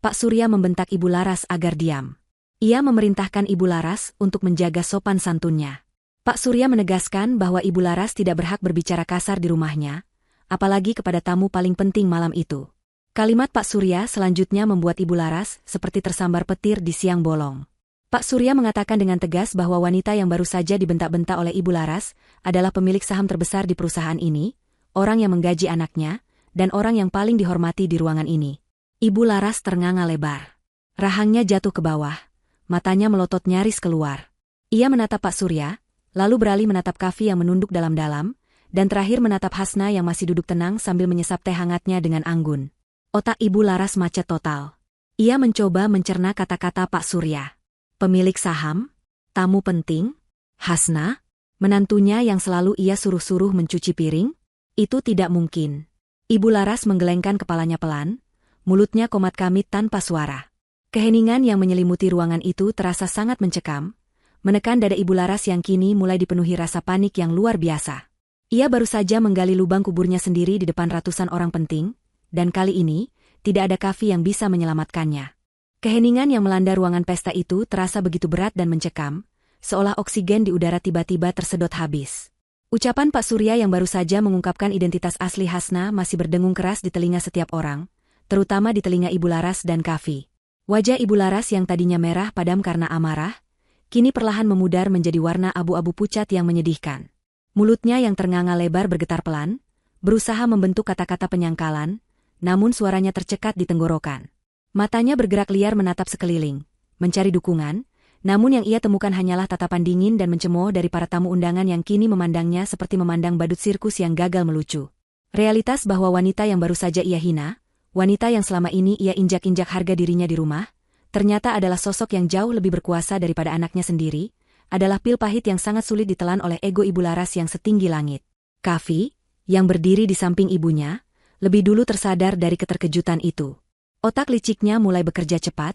Pak Surya membentak Ibu Laras agar diam. Ia memerintahkan Ibu Laras untuk menjaga sopan santunnya. Pak Surya menegaskan bahwa Ibu Laras tidak berhak berbicara kasar di rumahnya, apalagi kepada tamu paling penting malam itu. Kalimat Pak Surya selanjutnya membuat Ibu Laras seperti tersambar petir di siang bolong. Pak Surya mengatakan dengan tegas bahwa wanita yang baru saja dibentak-bentak oleh Ibu Laras adalah pemilik saham terbesar di perusahaan ini, orang yang menggaji anaknya, dan orang yang paling dihormati di ruangan ini. Ibu Laras ternganga lebar. Rahangnya jatuh ke bawah. Matanya melotot nyaris keluar. Ia menatap Pak Surya, lalu beralih menatap Kavi yang menunduk dalam-dalam, dan terakhir menatap Hasna yang masih duduk tenang sambil menyesap teh hangatnya dengan anggun. Otak Ibu Laras macet total. Ia mencoba mencerna kata-kata Pak Surya. Pemilik saham? Tamu penting? Hasna? Menantunya yang selalu ia suruh-suruh mencuci piring? Itu tidak mungkin. Ibu Laras menggelengkan kepalanya pelan, mulutnya komat kamit tanpa suara. Keheningan yang menyelimuti ruangan itu terasa sangat mencekam, menekan dada Ibu Laras yang kini mulai dipenuhi rasa panik yang luar biasa. Ia baru saja menggali lubang kuburnya sendiri di depan ratusan orang penting, dan kali ini, tidak ada Kavi yang bisa menyelamatkannya. Keheningan yang melanda ruangan pesta itu terasa begitu berat dan mencekam, seolah oksigen di udara tiba-tiba tersedot habis. Ucapan Pak Surya yang baru saja mengungkapkan identitas asli Hasna masih berdengung keras di telinga setiap orang, terutama di telinga Ibu Laras dan Kavi. Wajah Ibu Laras yang tadinya merah padam karena amarah, kini perlahan memudar menjadi warna abu-abu pucat yang menyedihkan. Mulutnya yang ternganga lebar bergetar pelan, berusaha membentuk kata-kata penyangkalan, namun suaranya tercekat di tenggorokan. Matanya bergerak liar menatap sekeliling, mencari dukungan, namun yang ia temukan hanyalah tatapan dingin dan mencemooh dari para tamu undangan yang kini memandangnya seperti memandang badut sirkus yang gagal melucu. Realitas bahwa wanita yang baru saja ia hina, wanita yang selama ini ia injak-injak harga dirinya di rumah, ternyata adalah sosok yang jauh lebih berkuasa daripada anaknya sendiri, adalah pil pahit yang sangat sulit ditelan oleh ego Ibu Laras yang setinggi langit. Kavi, yang berdiri di samping ibunya, lebih dulu tersadar dari keterkejutan itu. Otak liciknya mulai bekerja cepat,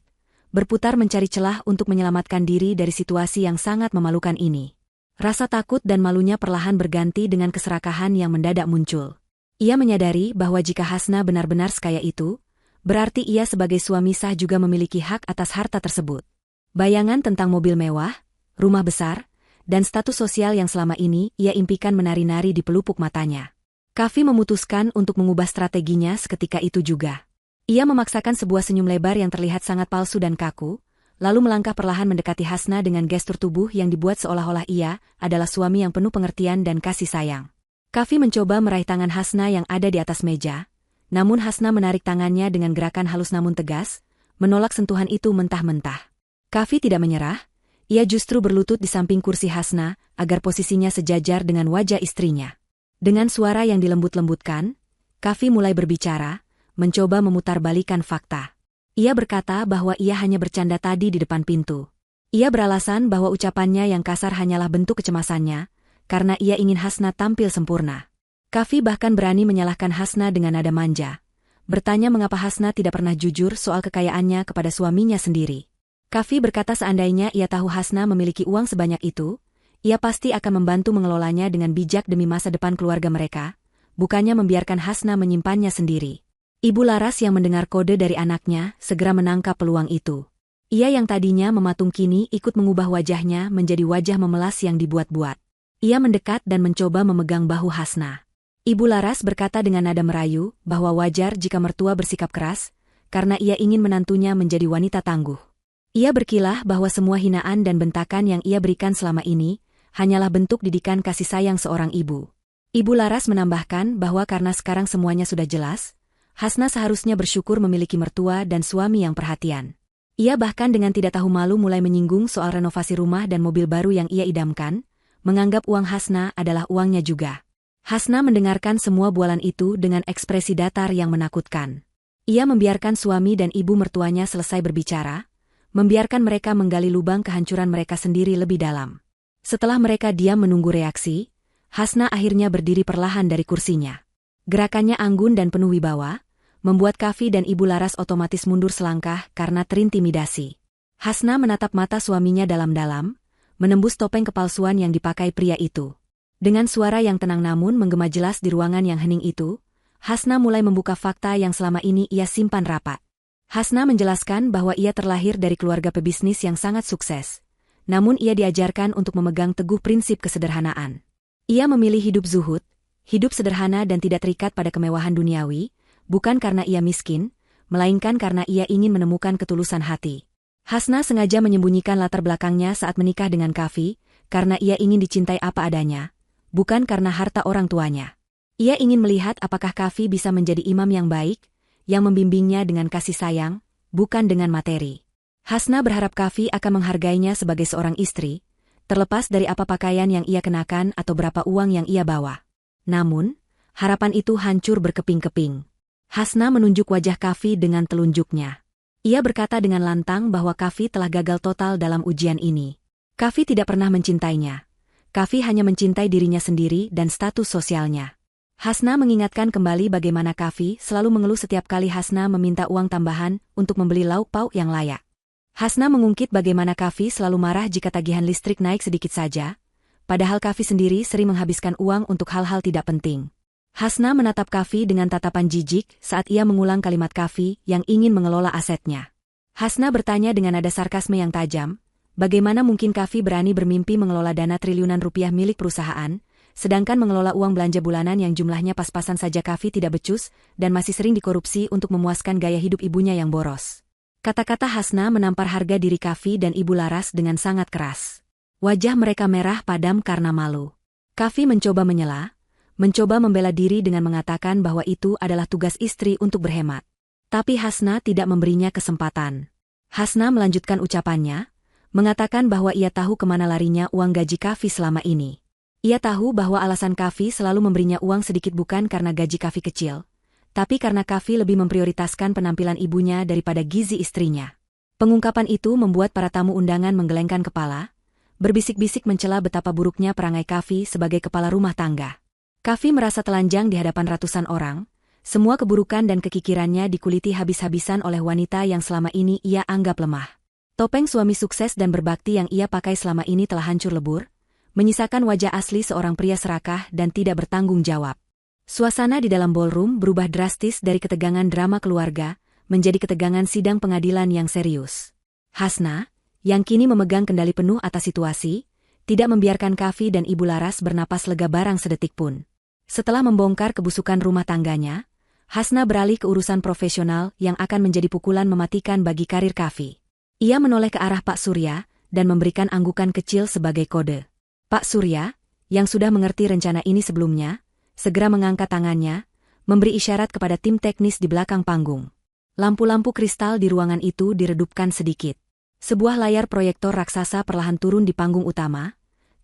berputar mencari celah untuk menyelamatkan diri dari situasi yang sangat memalukan ini. Rasa takut dan malunya perlahan berganti dengan keserakahan yang mendadak muncul. Ia menyadari bahwa jika Hasna benar-benar sekaya itu, berarti ia sebagai suami sah juga memiliki hak atas harta tersebut. Bayangan tentang mobil mewah, rumah besar, dan status sosial yang selama ini ia impikan menari-nari di pelupuk matanya. Kavi memutuskan untuk mengubah strateginya seketika itu juga. Ia memaksakan sebuah senyum lebar yang terlihat sangat palsu dan kaku, lalu melangkah perlahan mendekati Hasna dengan gestur tubuh yang dibuat seolah-olah ia adalah suami yang penuh pengertian dan kasih sayang. Kavi mencoba meraih tangan Hasna yang ada di atas meja, namun Hasna menarik tangannya dengan gerakan halus namun tegas, menolak sentuhan itu mentah-mentah. Kavi tidak menyerah, ia justru berlutut di samping kursi Hasna agar posisinya sejajar dengan wajah istrinya. Dengan suara yang dilembut-lembutkan, Kavi mulai berbicara, mencoba memutarbalikkan fakta. Ia berkata bahwa ia hanya bercanda tadi di depan pintu. Ia beralasan bahwa ucapannya yang kasar hanyalah bentuk kecemasannya, karena ia ingin Hasna tampil sempurna. Kavi bahkan berani menyalahkan Hasna dengan nada manja, bertanya mengapa Hasna tidak pernah jujur soal kekayaannya kepada suaminya sendiri. Kavi berkata seandainya ia tahu Hasna memiliki uang sebanyak itu, ia pasti akan membantu mengelolanya dengan bijak demi masa depan keluarga mereka, bukannya membiarkan Hasna menyimpannya sendiri. Ibu Laras yang mendengar kode dari anaknya segera menangkap peluang itu. Ia yang tadinya mematung kini ikut mengubah wajahnya menjadi wajah memelas yang dibuat-buat. Ia mendekat dan mencoba memegang bahu Hasna. Ibu Laras berkata dengan nada merayu bahwa wajar jika mertua bersikap keras, karena ia ingin menantunya menjadi wanita tangguh. Ia berkilah bahwa semua hinaan dan bentakan yang ia berikan selama ini hanyalah bentuk didikan kasih sayang seorang ibu. Ibu Laras menambahkan bahwa karena sekarang semuanya sudah jelas, Hasna seharusnya bersyukur memiliki mertua dan suami yang perhatian. Ia bahkan dengan tidak tahu malu mulai menyinggung soal renovasi rumah dan mobil baru yang ia idamkan, menganggap uang Hasna adalah uangnya juga. Hasna mendengarkan semua bualan itu dengan ekspresi datar yang menakutkan. Ia membiarkan suami dan ibu mertuanya selesai berbicara, membiarkan mereka menggali lubang kehancuran mereka sendiri lebih dalam. Setelah mereka diam menunggu reaksi, Hasna akhirnya berdiri perlahan dari kursinya. Gerakannya anggun dan penuh wibawa, membuat Kavi dan Ibu Laras otomatis mundur selangkah karena terintimidasi. Hasna menatap mata suaminya dalam-dalam, menembus topeng kepalsuan yang dipakai pria itu. Dengan suara yang tenang namun menggema jelas di ruangan yang hening itu, Hasna mulai membuka fakta yang selama ini ia simpan rapat. Hasna menjelaskan bahwa ia terlahir dari keluarga pebisnis yang sangat sukses. Namun ia diajarkan untuk memegang teguh prinsip kesederhanaan. Ia memilih hidup zuhud, hidup sederhana dan tidak terikat pada kemewahan duniawi, bukan karena ia miskin, melainkan karena ia ingin menemukan ketulusan hati. Hasna sengaja menyembunyikan latar belakangnya saat menikah dengan Kavi, karena ia ingin dicintai apa adanya, bukan karena harta orang tuanya. Ia ingin melihat apakah Kavi bisa menjadi imam yang baik, yang membimbingnya dengan kasih sayang, bukan dengan materi. Hasna berharap Kavi akan menghargainya sebagai seorang istri, terlepas dari apa pakaian yang ia kenakan atau berapa uang yang ia bawa. Namun, harapan itu hancur berkeping-keping. Hasna menunjuk wajah Kavi dengan telunjuknya. Ia berkata dengan lantang bahwa Kavi telah gagal total dalam ujian ini. Kavi tidak pernah mencintainya. Kavi hanya mencintai dirinya sendiri dan status sosialnya. Hasna mengingatkan kembali bagaimana Kavi selalu mengeluh setiap kali Hasna meminta uang tambahan untuk membeli lauk pauk yang layak. Hasna mengungkit bagaimana Kavi selalu marah jika tagihan listrik naik sedikit saja, padahal Kavi sendiri sering menghabiskan uang untuk hal-hal tidak penting. Hasna menatap Kavi dengan tatapan jijik saat ia mengulang kalimat Kavi yang ingin mengelola asetnya. Hasna bertanya dengan nada sarkasme yang tajam, bagaimana mungkin Kavi berani bermimpi mengelola dana triliunan rupiah milik perusahaan, sedangkan mengelola uang belanja bulanan yang jumlahnya pas-pasan saja Kavi tidak becus dan masih sering dikorupsi untuk memuaskan gaya hidup ibunya yang boros. Kata-kata Hasna menampar harga diri Kavi dan Ibu Laras dengan sangat keras. Wajah mereka merah padam karena malu. Kavi mencoba menyela, mencoba membela diri dengan mengatakan bahwa itu adalah tugas istri untuk berhemat. Tapi Hasna tidak memberinya kesempatan. Hasna melanjutkan ucapannya, mengatakan bahwa ia tahu kemana larinya uang gaji Kavi selama ini. Ia tahu bahwa alasan Kavi selalu memberinya uang sedikit bukan karena gaji Kavi kecil, tapi karena Kavi lebih memprioritaskan penampilan ibunya daripada gizi istrinya. Pengungkapan itu membuat para tamu undangan menggelengkan kepala, berbisik-bisik mencela betapa buruknya perangai Kavi sebagai kepala rumah tangga. Kavi merasa telanjang di hadapan ratusan orang, semua keburukan dan kekikirannya dikuliti habis-habisan oleh wanita yang selama ini ia anggap lemah. Topeng suami sukses dan berbakti yang ia pakai selama ini telah hancur lebur, menyisakan wajah asli seorang pria serakah dan tidak bertanggung jawab. Suasana di dalam ballroom berubah drastis dari ketegangan drama keluarga, menjadi ketegangan sidang pengadilan yang serius. Hasna, yang kini memegang kendali penuh atas situasi, tidak membiarkan Kavi dan Ibu Laras bernapas lega barang sedetik pun. Setelah membongkar kebusukan rumah tangganya, Hasna beralih ke urusan profesional yang akan menjadi pukulan mematikan bagi karir Kavi. Ia menoleh ke arah Pak Surya dan memberikan anggukan kecil sebagai kode. Pak Surya, yang sudah mengerti rencana ini sebelumnya, segera mengangkat tangannya, memberi isyarat kepada tim teknis di belakang panggung. Lampu-lampu kristal di ruangan itu diredupkan sedikit. Sebuah layar proyektor raksasa perlahan turun di panggung utama,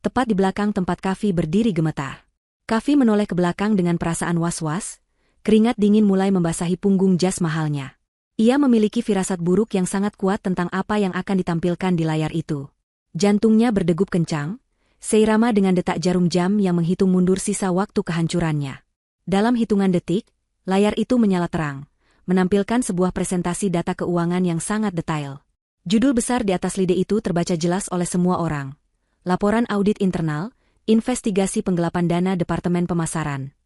tepat di belakang tempat Kavi berdiri gemetar. Kavi menoleh ke belakang dengan perasaan was-was, keringat dingin mulai membasahi punggung jas mahalnya. Ia memiliki firasat buruk yang sangat kuat tentang apa yang akan ditampilkan di layar itu. Jantungnya berdegup kencang, seirama dengan detak jarum jam yang menghitung mundur sisa waktu kehancurannya. Dalam hitungan detik, layar itu menyala terang, menampilkan sebuah presentasi data keuangan yang sangat detail. Judul besar di atas lide itu terbaca jelas oleh semua orang. Laporan audit internal, investigasi penggelapan dana Departemen Pemasaran.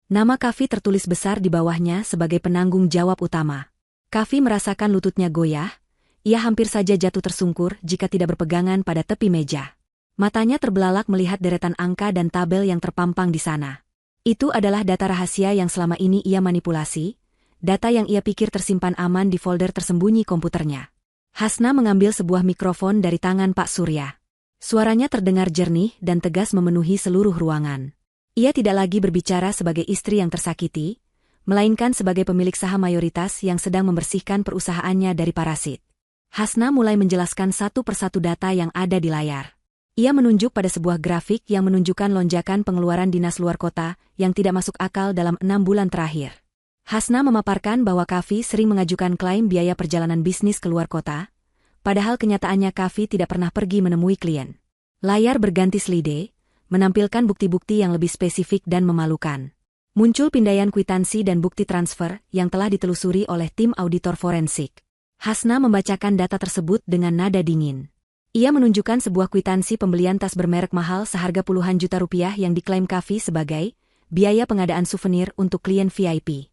Nama Kavi tertulis besar di bawahnya sebagai penanggung jawab utama. Kavi merasakan lututnya goyah, ia hampir saja jatuh tersungkur jika tidak berpegangan pada tepi meja. Matanya terbelalak melihat deretan angka dan tabel yang terpampang di sana. Itu adalah data rahasia yang selama ini ia manipulasi, data yang ia pikir tersimpan aman di folder tersembunyi komputernya. Hasna mengambil sebuah mikrofon dari tangan Pak Surya. Suaranya terdengar jernih dan tegas memenuhi seluruh ruangan. Ia tidak lagi berbicara sebagai istri yang tersakiti, melainkan sebagai pemilik saham mayoritas yang sedang membersihkan perusahaannya dari parasit. Hasna mulai menjelaskan satu persatu data yang ada di layar. Ia menunjuk pada sebuah grafik yang menunjukkan lonjakan pengeluaran dinas luar kota yang tidak masuk akal dalam 6 bulan terakhir. Hasna memaparkan bahwa Kavi sering mengajukan klaim biaya perjalanan bisnis ke luar kota, padahal kenyataannya Kavi tidak pernah pergi menemui klien. Layar berganti slide, menampilkan bukti-bukti yang lebih spesifik dan memalukan. Muncul pindaian kwitansi dan bukti transfer yang telah ditelusuri oleh tim auditor forensik. Hasna membacakan data tersebut dengan nada dingin. Ia menunjukkan sebuah kwitansi pembelian tas bermerek mahal seharga puluhan juta rupiah yang diklaim Kavi sebagai biaya pengadaan souvenir untuk klien VIP.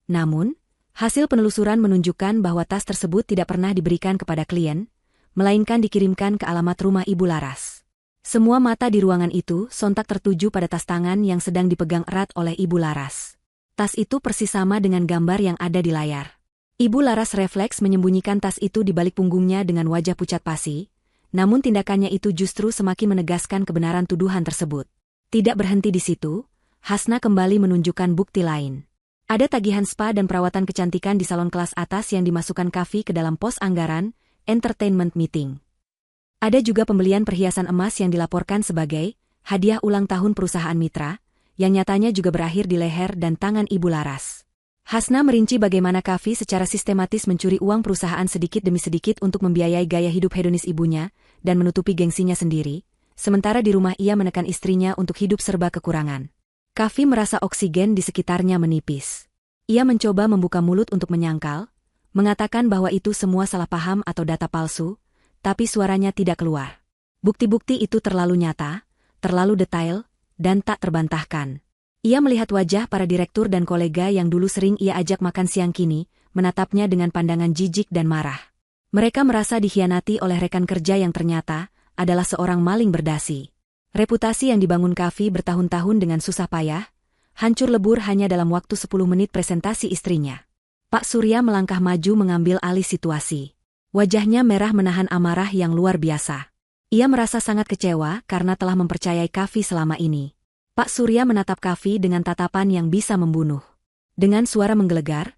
Namun, hasil penelusuran menunjukkan bahwa tas tersebut tidak pernah diberikan kepada klien, melainkan dikirimkan ke alamat rumah Ibu Laras. Semua mata di ruangan itu sontak tertuju pada tas tangan yang sedang dipegang erat oleh Ibu Laras. Tas itu persis sama dengan gambar yang ada di layar. Ibu Laras refleks menyembunyikan tas itu di balik punggungnya dengan wajah pucat pasi, namun tindakannya itu justru semakin menegaskan kebenaran tuduhan tersebut. Tidak berhenti di situ, Hasna kembali menunjukkan bukti lain. Ada tagihan spa dan perawatan kecantikan di salon kelas atas yang dimasukkan Kavi ke dalam pos anggaran, entertainment meeting. Ada juga pembelian perhiasan emas yang dilaporkan sebagai hadiah ulang tahun perusahaan mitra, yang nyatanya juga berakhir di leher dan tangan Ibu Laras. Hasna merinci bagaimana Kavi secara sistematis mencuri uang perusahaan sedikit demi sedikit untuk membiayai gaya hidup hedonis ibunya dan menutupi gengsinya sendiri, sementara di rumah ia menekan istrinya untuk hidup serba kekurangan. Kavi merasa oksigen di sekitarnya menipis. Ia mencoba membuka mulut untuk menyangkal, mengatakan bahwa itu semua salah paham atau data palsu, tapi suaranya tidak keluar. Bukti-bukti itu terlalu nyata, terlalu detail, dan tak terbantahkan. Ia melihat wajah para direktur dan kolega yang dulu sering ia ajak makan siang kini, menatapnya dengan pandangan jijik dan marah. Mereka merasa dikhianati oleh rekan kerja yang ternyata adalah seorang maling berdasi. Reputasi yang dibangun Kavi bertahun-tahun dengan susah payah, hancur lebur hanya dalam waktu 10 menit presentasi istrinya. Pak Surya melangkah maju mengambil alih situasi. Wajahnya merah menahan amarah yang luar biasa. Ia merasa sangat kecewa karena telah mempercayai Kavi selama ini. Pak Surya menatap Kavi dengan tatapan yang bisa membunuh. Dengan suara menggelegar,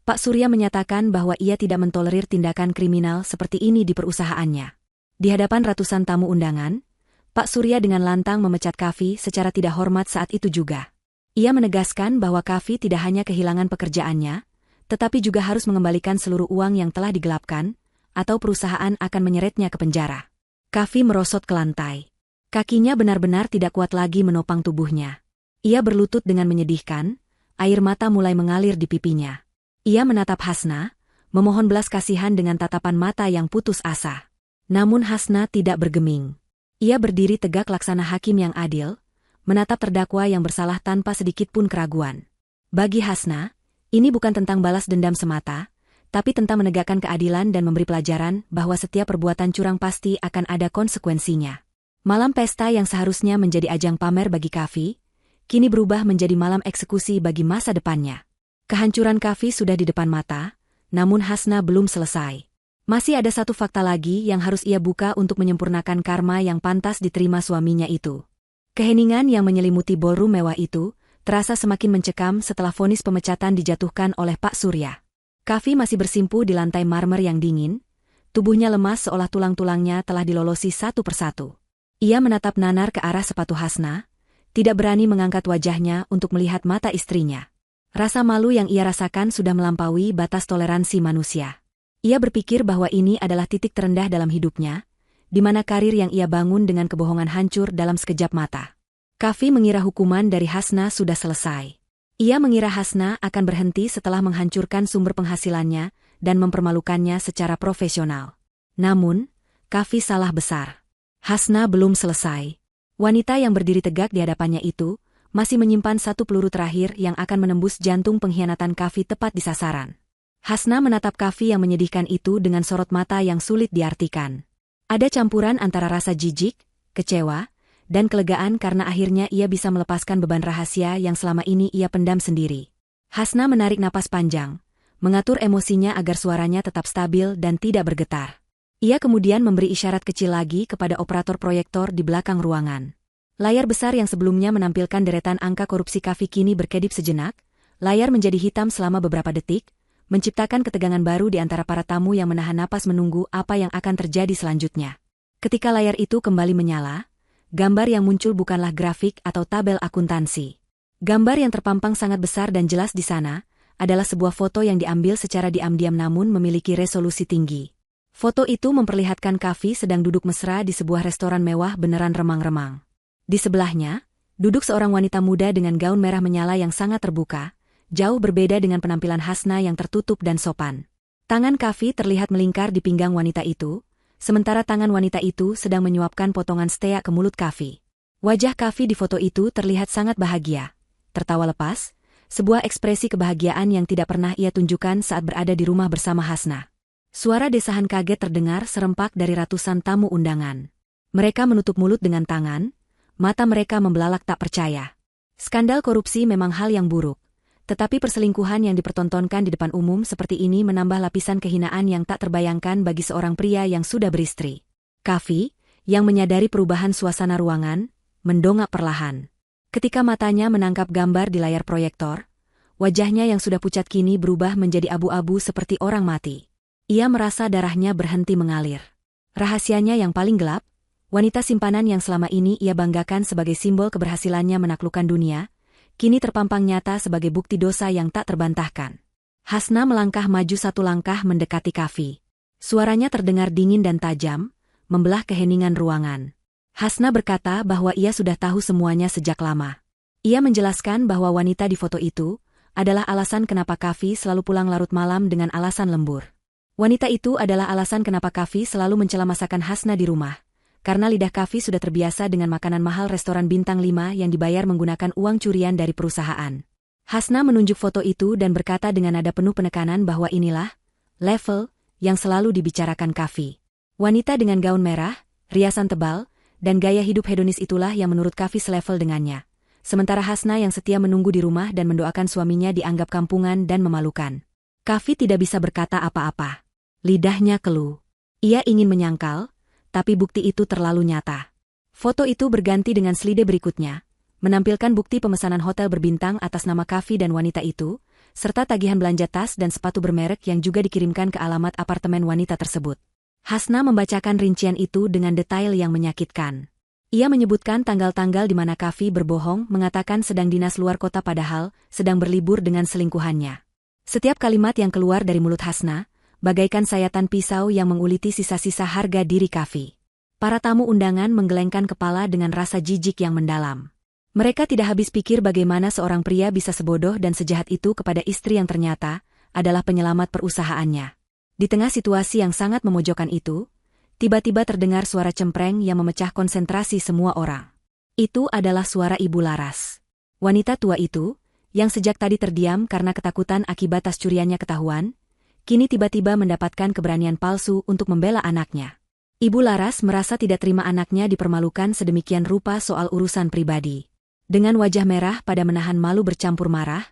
Pak Surya menyatakan bahwa ia tidak mentolerir tindakan kriminal seperti ini di perusahaannya. Di hadapan ratusan tamu undangan, Pak Surya dengan lantang memecat Kavi secara tidak hormat saat itu juga. Ia menegaskan bahwa Kavi tidak hanya kehilangan pekerjaannya, tetapi juga harus mengembalikan seluruh uang yang telah digelapkan, atau perusahaan akan menyeretnya ke penjara. Kavi merosot ke lantai. Kakinya benar-benar tidak kuat lagi menopang tubuhnya. Ia berlutut dengan menyedihkan, air mata mulai mengalir di pipinya. Ia menatap Hasna, memohon belas kasihan dengan tatapan mata yang putus asa. Namun Hasna tidak bergeming. Ia berdiri tegak laksana hakim yang adil, menatap terdakwa yang bersalah tanpa sedikit pun keraguan. Bagi Hasna, ini bukan tentang balas dendam semata, tapi tentang menegakkan keadilan dan memberi pelajaran bahwa setiap perbuatan curang pasti akan ada konsekuensinya. Malam pesta yang seharusnya menjadi ajang pamer bagi Kavi, kini berubah menjadi malam eksekusi bagi masa depannya. Kehancuran Kavi sudah di depan mata, namun Hasna belum selesai. Masih ada satu fakta lagi yang harus ia buka untuk menyempurnakan karma yang pantas diterima suaminya itu. Keheningan yang menyelimuti ballroom mewah itu terasa semakin mencekam setelah vonis pemecatan dijatuhkan oleh Pak Surya. Kavi masih bersimpuh di lantai marmer yang dingin, tubuhnya lemas seolah tulang-tulangnya telah dilolosi satu persatu. Ia menatap nanar ke arah sepatu Hasna, tidak berani mengangkat wajahnya untuk melihat mata istrinya. Rasa malu yang ia rasakan sudah melampaui batas toleransi manusia. Ia berpikir bahwa ini adalah titik terendah dalam hidupnya, di mana karir yang ia bangun dengan kebohongan hancur dalam sekejap mata. Kavi mengira hukuman dari Hasna sudah selesai. Ia mengira Hasna akan berhenti setelah menghancurkan sumber penghasilannya dan mempermalukannya secara profesional. Namun, Kavi salah besar. Hasna belum selesai. Wanita yang berdiri tegak di hadapannya itu masih menyimpan satu peluru terakhir yang akan menembus jantung pengkhianatan Kavi tepat di sasaran. Hasna menatap Kavi yang menyedihkan itu dengan sorot mata yang sulit diartikan. Ada campuran antara rasa jijik, kecewa, dan kelegaan karena akhirnya ia bisa melepaskan beban rahasia yang selama ini ia pendam sendiri. Hasna menarik napas panjang, mengatur emosinya agar suaranya tetap stabil dan tidak bergetar. Ia kemudian memberi isyarat kecil lagi kepada operator proyektor di belakang ruangan. Layar besar yang sebelumnya menampilkan deretan angka korupsi Kavi kini berkedip sejenak, layar menjadi hitam selama beberapa detik, menciptakan ketegangan baru di antara para tamu yang menahan napas menunggu apa yang akan terjadi selanjutnya. Ketika layar itu kembali menyala, gambar yang muncul bukanlah grafik atau tabel akuntansi. Gambar yang terpampang sangat besar dan jelas di sana adalah sebuah foto yang diambil secara diam-diam namun memiliki resolusi tinggi. Foto itu memperlihatkan Kavi sedang duduk mesra di sebuah restoran mewah beneran remang-remang. Di sebelahnya, duduk seorang wanita muda dengan gaun merah menyala yang sangat terbuka, jauh berbeda dengan penampilan Hasna yang tertutup dan sopan. Tangan Kavi terlihat melingkar di pinggang wanita itu, sementara tangan wanita itu sedang menyuapkan potongan steak ke mulut Kavi. Wajah Kavi di foto itu terlihat sangat bahagia, tertawa lepas, sebuah ekspresi kebahagiaan yang tidak pernah ia tunjukkan saat berada di rumah bersama Hasna. Suara desahan kaget terdengar serempak dari ratusan tamu undangan. Mereka menutup mulut dengan tangan, mata mereka membelalak tak percaya. Skandal korupsi memang hal yang buruk, tetapi perselingkuhan yang dipertontonkan di depan umum seperti ini menambah lapisan kehinaan yang tak terbayangkan bagi seorang pria yang sudah beristri. Kavi, yang menyadari perubahan suasana ruangan, mendongak perlahan. Ketika matanya menangkap gambar di layar proyektor, wajahnya yang sudah pucat kini berubah menjadi abu-abu seperti orang mati. Ia merasa darahnya berhenti mengalir. Rahasianya yang paling gelap, wanita simpanan yang selama ini ia banggakan sebagai simbol keberhasilannya menaklukkan dunia, kini terpampang nyata sebagai bukti dosa yang tak terbantahkan. Hasna melangkah maju satu langkah mendekati Kavi. Suaranya terdengar dingin dan tajam, membelah keheningan ruangan. Hasna berkata bahwa ia sudah tahu semuanya sejak lama. Ia menjelaskan bahwa wanita di foto itu adalah alasan kenapa Kavi selalu pulang larut malam dengan alasan lembur. Wanita itu adalah alasan kenapa Kavi selalu mencela masakan Hasna di rumah, karena lidah Kavi sudah terbiasa dengan makanan mahal restoran bintang 5 yang dibayar menggunakan uang curian dari perusahaan. Hasna menunjuk foto itu dan berkata dengan nada penuh penekanan bahwa inilah level yang selalu dibicarakan Kavi. Wanita dengan gaun merah, riasan tebal, dan gaya hidup hedonis itulah yang menurut Kavi selevel dengannya. Sementara Hasna yang setia menunggu di rumah dan mendoakan suaminya dianggap kampungan dan memalukan. Kavi tidak bisa berkata apa-apa. Lidahnya keluh. Ia ingin menyangkal, tapi bukti itu terlalu nyata. Foto itu berganti dengan slide berikutnya, menampilkan bukti pemesanan hotel berbintang atas nama Kafi dan wanita itu, serta tagihan belanja tas dan sepatu bermerek yang juga dikirimkan ke alamat apartemen wanita tersebut. Hasna membacakan rincian itu dengan detail yang menyakitkan. Ia menyebutkan tanggal-tanggal di mana Kafi berbohong mengatakan sedang dinas luar kota padahal sedang berlibur dengan selingkuhannya. Setiap kalimat yang keluar dari mulut Hasna, bagaikan sayatan pisau yang menguliti sisa-sisa harga diri Kafi. Para tamu undangan menggelengkan kepala dengan rasa jijik yang mendalam. Mereka tidak habis pikir bagaimana seorang pria bisa sebodoh dan sejahat itu kepada istri yang ternyata adalah penyelamat perusahaannya. Di tengah situasi yang sangat memojokkan itu, tiba-tiba terdengar suara cempreng yang memecah konsentrasi semua orang. Itu adalah suara Ibu Laras. Wanita tua itu, yang sejak tadi terdiam karena ketakutan akibat tas curiannya ketahuan, kini tiba-tiba mendapatkan keberanian palsu untuk membela anaknya. Ibu Laras merasa tidak terima anaknya dipermalukan sedemikian rupa soal urusan pribadi. Dengan wajah merah pada menahan malu bercampur marah,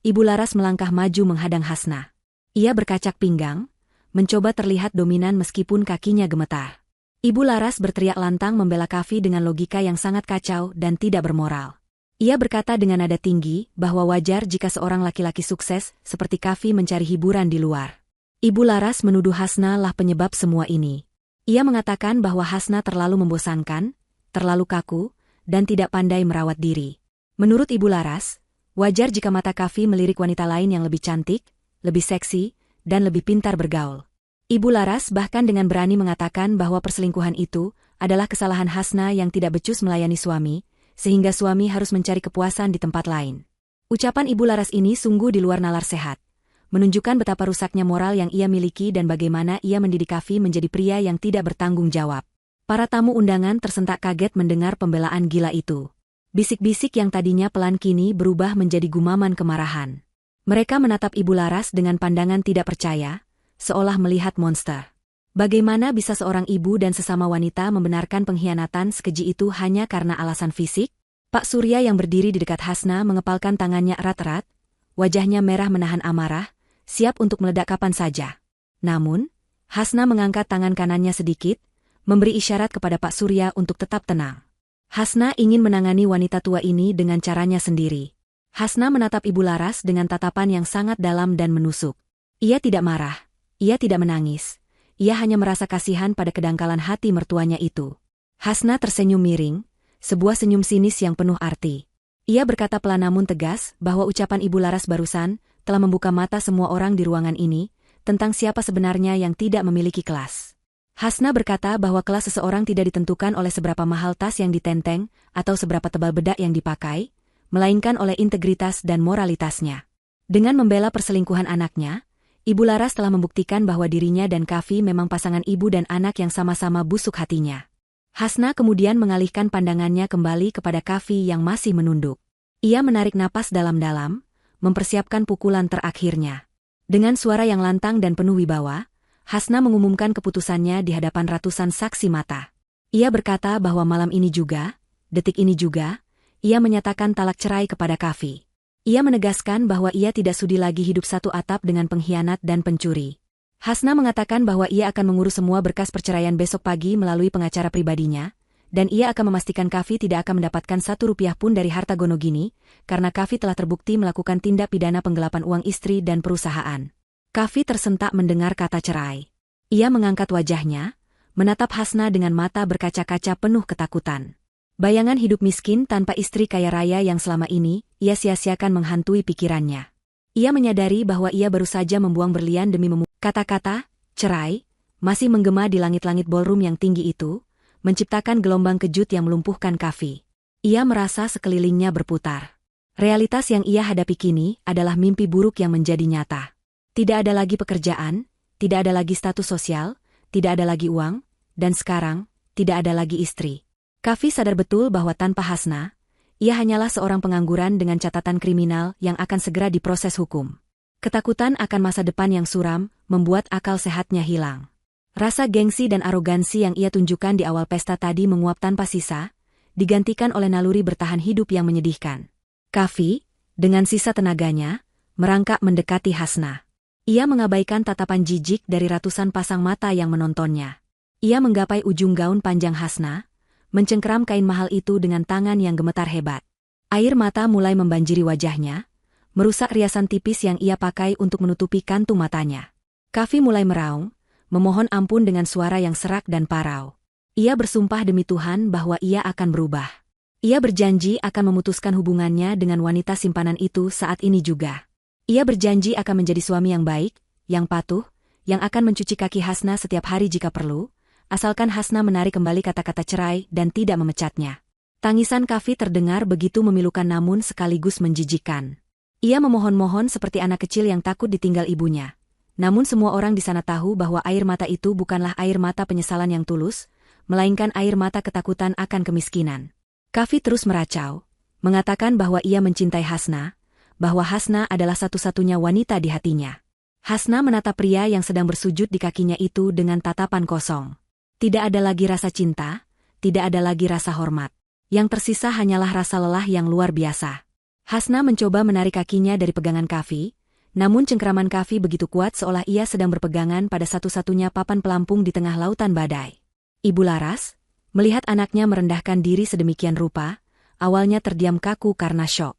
Ibu Laras melangkah maju menghadang Hasna. Ia berkacak pinggang, mencoba terlihat dominan meskipun kakinya gemetar. Ibu Laras berteriak lantang membela Kafi dengan logika yang sangat kacau dan tidak bermoral. Ia berkata dengan nada tinggi bahwa wajar jika seorang laki-laki sukses seperti Kafi mencari hiburan di luar. Ibu Laras menuduh Hasna lah penyebab semua ini. Ia mengatakan bahwa Hasna terlalu membosankan, terlalu kaku, dan tidak pandai merawat diri. Menurut Ibu Laras, wajar jika mata Kafi melirik wanita lain yang lebih cantik, lebih seksi, dan lebih pintar bergaul. Ibu Laras bahkan dengan berani mengatakan bahwa perselingkuhan itu adalah kesalahan Hasna yang tidak becus melayani suami, sehingga suami harus mencari kepuasan di tempat lain. Ucapan Ibu Laras ini sungguh di luar nalar sehat, menunjukkan betapa rusaknya moral yang ia miliki dan bagaimana ia mendidik Kafi menjadi pria yang tidak bertanggung jawab. Para tamu undangan tersentak kaget mendengar pembelaan gila itu. Bisik-bisik yang tadinya pelan kini berubah menjadi gumaman kemarahan. Mereka menatap Ibu Laras dengan pandangan tidak percaya, seolah melihat monster. Bagaimana bisa seorang ibu dan sesama wanita membenarkan pengkhianatan sekeji itu hanya karena alasan fisik? Pak Surya yang berdiri di dekat Hasna mengepalkan tangannya erat-erat, wajahnya merah menahan amarah, siap untuk meledak kapan saja. Namun, Hasna mengangkat tangan kanannya sedikit, memberi isyarat kepada Pak Surya untuk tetap tenang. Hasna ingin menangani wanita tua ini dengan caranya sendiri. Hasna menatap Ibu Laras dengan tatapan yang sangat dalam dan menusuk. Ia tidak marah, ia tidak menangis, ia hanya merasa kasihan pada kedangkalan hati mertuanya itu. Hasna tersenyum miring, sebuah senyum sinis yang penuh arti. Ia berkata pelan namun tegas bahwa ucapan Ibu Laras barusan telah membuka mata semua orang di ruangan ini tentang siapa sebenarnya yang tidak memiliki kelas. Hasna berkata bahwa kelas seseorang tidak ditentukan oleh seberapa mahal tas yang ditenteng atau seberapa tebal bedak yang dipakai, melainkan oleh integritas dan moralitasnya. Dengan membela perselingkuhan anaknya, Ibu Laras telah membuktikan bahwa dirinya dan Kafi memang pasangan ibu dan anak yang sama-sama busuk hatinya. Hasna kemudian mengalihkan pandangannya kembali kepada Kafi yang masih menunduk. Ia menarik napas dalam-dalam, mempersiapkan pukulan terakhirnya. Dengan suara yang lantang dan penuh wibawa, Hasna mengumumkan keputusannya di hadapan ratusan saksi mata. Ia berkata bahwa malam ini juga, detik ini juga, ia menyatakan talak cerai kepada Kafi. Ia menegaskan bahwa ia tidak sudi lagi hidup satu atap dengan pengkhianat dan pencuri. Hasna mengatakan bahwa ia akan mengurus semua berkas perceraian besok pagi melalui pengacara pribadinya, dan ia akan memastikan Kafi tidak akan mendapatkan Rp1 pun dari harta Gonogini, karena Kafi telah terbukti melakukan tindak pidana penggelapan uang istri dan perusahaan. Kafi tersentak mendengar kata cerai. Ia mengangkat wajahnya, menatap Hasna dengan mata berkaca-kaca penuh ketakutan. Bayangan hidup miskin tanpa istri kaya raya yang selama ini ia sia-siakan menghantui pikirannya. Ia menyadari bahwa ia baru saja membuang berlian demi kata-kata, cerai, masih menggema di langit-langit ballroom yang tinggi itu, menciptakan gelombang kejut yang melumpuhkan Kafi. Ia merasa sekelilingnya berputar. Realitas yang ia hadapi kini adalah mimpi buruk yang menjadi nyata. Tidak ada lagi pekerjaan, tidak ada lagi status sosial, tidak ada lagi uang, dan sekarang, tidak ada lagi istri. Kafi sadar betul bahwa tanpa Hasna, ia hanyalah seorang pengangguran dengan catatan kriminal yang akan segera diproses hukum. Ketakutan akan masa depan yang suram, membuat akal sehatnya hilang. Rasa gengsi dan arogansi yang ia tunjukkan di awal pesta tadi menguap tanpa sisa, digantikan oleh naluri bertahan hidup yang menyedihkan. Kafi, dengan sisa tenaganya, merangkak mendekati Hasna. Ia mengabaikan tatapan jijik dari ratusan pasang mata yang menontonnya. Ia menggapai ujung gaun panjang Hasna, mencengkeram kain mahal itu dengan tangan yang gemetar hebat. Air mata mulai membanjiri wajahnya, merusak riasan tipis yang ia pakai untuk menutupi kantung matanya. Kavi mulai meraung, memohon ampun dengan suara yang serak dan parau. Ia bersumpah demi Tuhan bahwa ia akan berubah. Ia berjanji akan memutuskan hubungannya dengan wanita simpanan itu saat ini juga. Ia berjanji akan menjadi suami yang baik, yang patuh, yang akan mencuci kaki Hasna setiap hari jika perlu, asalkan Hasna menarik kembali kata-kata cerai dan tidak memecatnya. Tangisan Kavi terdengar begitu memilukan namun sekaligus menjijikkan. Ia memohon-mohon seperti anak kecil yang takut ditinggal ibunya. Namun semua orang di sana tahu bahwa air mata itu bukanlah air mata penyesalan yang tulus, melainkan air mata ketakutan akan kemiskinan. Kavi terus meracau, mengatakan bahwa ia mencintai Hasna, bahwa Hasna adalah satu-satunya wanita di hatinya. Hasna menatap pria yang sedang bersujud di kakinya itu dengan tatapan kosong. Tidak ada lagi rasa cinta, tidak ada lagi rasa hormat. Yang tersisa hanyalah rasa lelah yang luar biasa. Hasna mencoba menarik kakinya dari pegangan Kavi, namun cengkeraman Kavi begitu kuat seolah ia sedang berpegangan pada satu-satunya papan pelampung di tengah lautan badai. Ibu Laras, melihat anaknya merendahkan diri sedemikian rupa, awalnya terdiam kaku karena syok.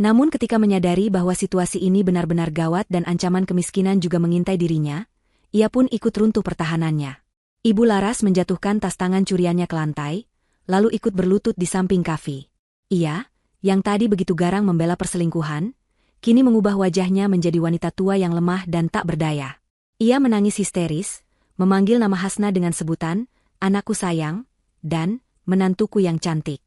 Namun ketika menyadari bahwa situasi ini benar-benar gawat dan ancaman kemiskinan juga mengintai dirinya, ia pun ikut runtuh pertahanannya. Ibu Laras menjatuhkan tas tangan curiannya ke lantai, lalu ikut berlutut di samping Kavi. Ia, yang tadi begitu garang membela perselingkuhan, kini mengubah wajahnya menjadi wanita tua yang lemah dan tak berdaya. Ia menangis histeris, memanggil nama Hasna dengan sebutan, "Anakku sayang," dan "Menantuku yang cantik."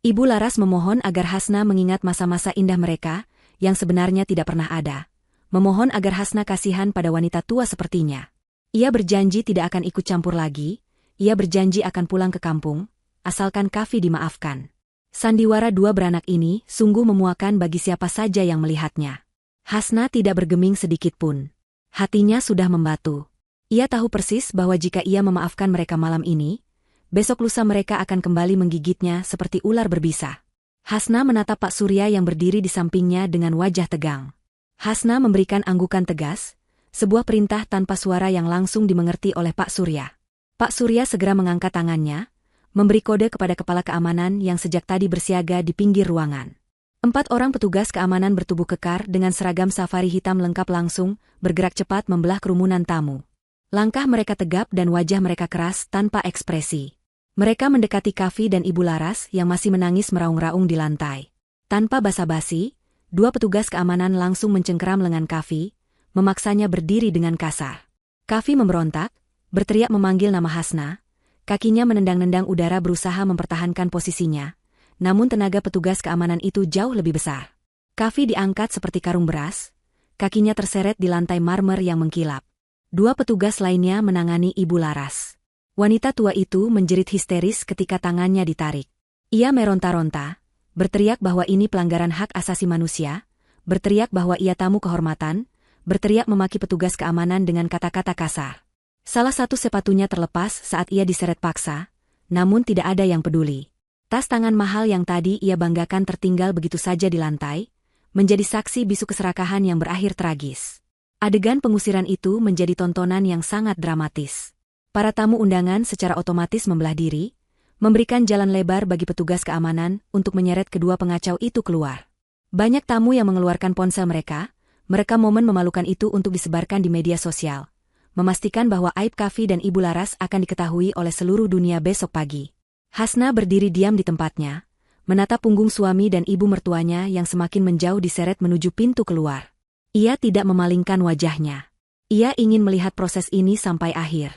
Ibu Laras memohon agar Hasna mengingat masa-masa indah mereka, yang sebenarnya tidak pernah ada. Memohon agar Hasna kasihan pada wanita tua sepertinya. Ia berjanji tidak akan ikut campur lagi, ia berjanji akan pulang ke kampung, asalkan Kavi dimaafkan. Sandiwara dua beranak ini sungguh memuakan bagi siapa saja yang melihatnya. Hasna tidak bergeming sedikitpun. Hatinya sudah membatu. Ia tahu persis bahwa jika ia memaafkan mereka malam ini, besok lusa mereka akan kembali menggigitnya seperti ular berbisa. Hasna menatap Pak Surya yang berdiri di sampingnya dengan wajah tegang. Hasna memberikan anggukan tegas, sebuah perintah tanpa suara yang langsung dimengerti oleh Pak Surya. Pak Surya segera mengangkat tangannya, memberi kode kepada kepala keamanan yang sejak tadi bersiaga di pinggir ruangan. 4 orang petugas keamanan bertubuh kekar dengan seragam safari hitam lengkap langsung bergerak cepat membelah kerumunan tamu. Langkah mereka tegap dan wajah mereka keras tanpa ekspresi. Mereka mendekati Kavi dan Ibu Laras yang masih menangis meraung-raung di lantai. Tanpa basa-basi, 2 petugas keamanan langsung mencengkeram lengan Kavi, memaksanya berdiri dengan kasar. Kavi memberontak, berteriak memanggil nama Hasna, kakinya menendang-nendang udara berusaha mempertahankan posisinya, namun tenaga petugas keamanan itu jauh lebih besar. Kavi diangkat seperti karung beras, kakinya terseret di lantai marmer yang mengkilap. 2 petugas lainnya menangani Ibu Laras. Wanita tua itu menjerit histeris ketika tangannya ditarik. Ia meronta-ronta, berteriak bahwa ini pelanggaran hak asasi manusia, berteriak bahwa ia tamu kehormatan, berteriak memaki petugas keamanan dengan kata-kata kasar. Salah satu sepatunya terlepas saat ia diseret paksa, namun tidak ada yang peduli. Tas tangan mahal yang tadi ia banggakan tertinggal begitu saja di lantai, menjadi saksi bisu keserakahan yang berakhir tragis. Adegan pengusiran itu menjadi tontonan yang sangat dramatis. Para tamu undangan secara otomatis membelah diri, memberikan jalan lebar bagi petugas keamanan untuk menyeret kedua pengacau itu keluar. Banyak tamu yang mengeluarkan ponsel mereka, merekam momen memalukan itu untuk disebarkan di media sosial, memastikan bahwa aib Kavi dan Ibu Laras akan diketahui oleh seluruh dunia besok pagi. Hasna berdiri diam di tempatnya, menatap punggung suami dan ibu mertuanya yang semakin menjauh diseret menuju pintu keluar. Ia tidak memalingkan wajahnya. Ia ingin melihat proses ini sampai akhir.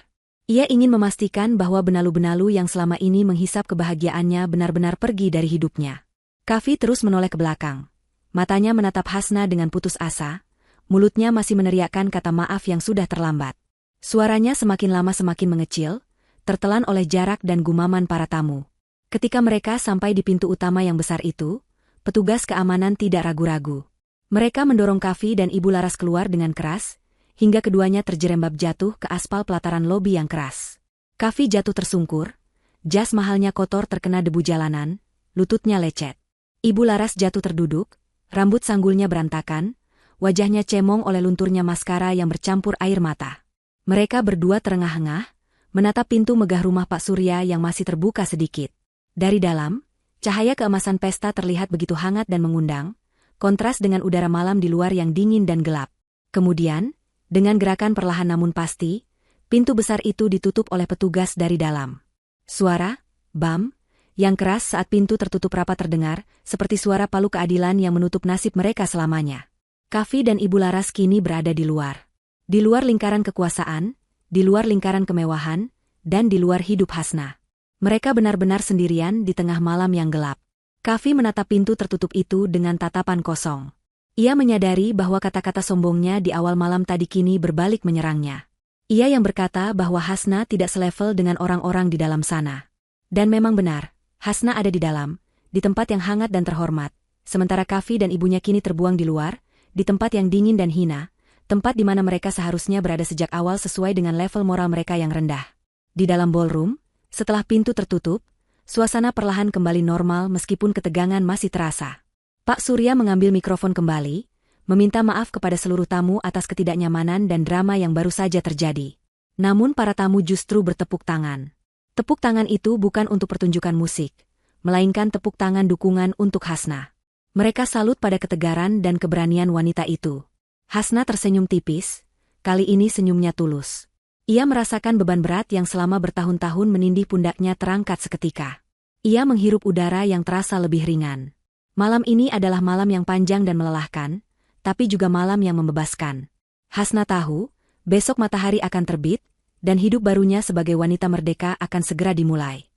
Ia ingin memastikan bahwa benalu-benalu yang selama ini menghisap kebahagiaannya benar-benar pergi dari hidupnya. Kavi terus menoleh ke belakang. Matanya menatap Hasna dengan putus asa, mulutnya masih meneriakkan kata maaf yang sudah terlambat. Suaranya semakin lama semakin mengecil, tertelan oleh jarak dan gumaman para tamu. Ketika mereka sampai di pintu utama yang besar itu, petugas keamanan tidak ragu-ragu. Mereka mendorong Kavi dan Ibu Laras keluar dengan keras, hingga keduanya terjerembab jatuh ke aspal pelataran lobi yang keras. Kavi jatuh tersungkur, jas mahalnya kotor terkena debu jalanan, lututnya lecet. Ibu Laras jatuh terduduk, rambut sanggulnya berantakan, wajahnya cemong oleh lunturnya maskara yang bercampur air mata. Mereka berdua terengah-engah, menatap pintu megah rumah Pak Surya yang masih terbuka sedikit. Dari dalam, Cahaya keemasan pesta terlihat begitu hangat dan mengundang, kontras dengan udara malam di luar yang dingin dan gelap. Kemudian, dengan gerakan perlahan namun pasti, pintu besar itu ditutup oleh petugas dari dalam. Suara, bam, yang keras saat pintu tertutup rapat terdengar, seperti suara palu keadilan yang menutup nasib mereka selamanya. Kavi dan Ibu Laras kini berada di luar. Di luar lingkaran kekuasaan, di luar lingkaran kemewahan, dan di luar hidup Hasna. Mereka benar-benar sendirian di tengah malam yang gelap. Kavi menatap pintu tertutup itu dengan tatapan kosong. Ia menyadari bahwa kata-kata sombongnya di awal malam tadi kini berbalik menyerangnya. Ia yang berkata bahwa Hasna tidak selevel dengan orang-orang di dalam sana. Dan memang benar, Hasna ada di dalam, di tempat yang hangat dan terhormat, sementara Kavi dan ibunya kini terbuang di luar, di tempat yang dingin dan hina, tempat di mana mereka seharusnya berada sejak awal sesuai dengan level moral mereka yang rendah. Di dalam ballroom, setelah pintu tertutup, suasana perlahan kembali normal meskipun ketegangan masih terasa. Pak Surya mengambil mikrofon kembali, meminta maaf kepada seluruh tamu atas ketidaknyamanan dan drama yang baru saja terjadi. Namun para tamu justru bertepuk tangan. Tepuk tangan itu bukan untuk pertunjukan musik, melainkan tepuk tangan dukungan untuk Hasna. Mereka salut pada ketegaran dan keberanian wanita itu. Hasna tersenyum tipis, kali ini senyumnya tulus. Ia merasakan beban berat yang selama bertahun-tahun menindih pundaknya terangkat seketika. Ia menghirup udara yang terasa lebih ringan. Malam ini adalah malam yang panjang dan melelahkan, tapi juga malam yang membebaskan. Hasna tahu, besok matahari akan terbit, dan hidup barunya sebagai wanita merdeka akan segera dimulai.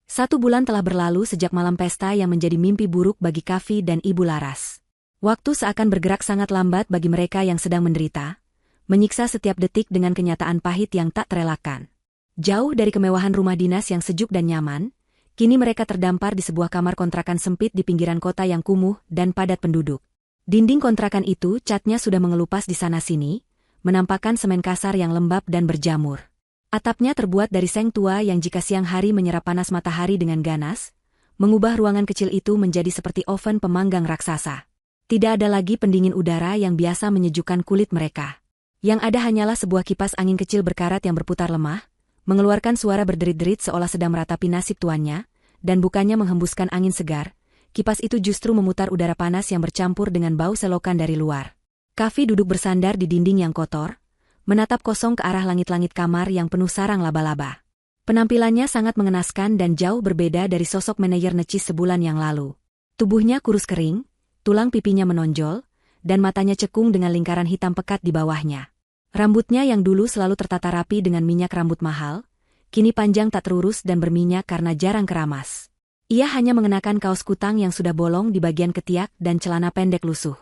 1 bulan telah berlalu sejak malam pesta yang menjadi mimpi buruk bagi Kavi dan Ibu Laras. Waktu seakan bergerak sangat lambat bagi mereka yang sedang menderita, menyiksa setiap detik dengan kenyataan pahit yang tak terelakkan. Jauh dari kemewahan rumah dinas yang sejuk dan nyaman, kini mereka terdampar di sebuah kamar kontrakan sempit di pinggiran kota yang kumuh dan padat penduduk. Dinding kontrakan itu catnya sudah mengelupas di sana-sini, menampakkan semen kasar yang lembab dan berjamur. Atapnya terbuat dari seng tua yang jika siang hari menyerap panas matahari dengan ganas, mengubah ruangan kecil itu menjadi seperti oven pemanggang raksasa. Tidak ada lagi pendingin udara yang biasa menyejukkan kulit mereka. Yang ada hanyalah sebuah kipas angin kecil berkarat yang berputar lemah, mengeluarkan suara berderit-derit seolah sedang meratapi nasib tuannya, dan bukannya menghembuskan angin segar, kipas itu justru memutar udara panas yang bercampur dengan bau selokan dari luar. Kavi duduk bersandar di dinding yang kotor, menatap kosong ke arah langit-langit kamar yang penuh sarang laba-laba. Penampilannya sangat mengenaskan dan jauh berbeda dari sosok manajer necis sebulan yang lalu. Tubuhnya kurus kering, tulang pipinya menonjol, dan matanya cekung dengan lingkaran hitam pekat di bawahnya. Rambutnya yang dulu selalu tertata rapi dengan minyak rambut mahal, kini panjang tak terurus dan berminyak karena jarang keramas. Ia hanya mengenakan kaos kutang yang sudah bolong di bagian ketiak dan celana pendek lusuh.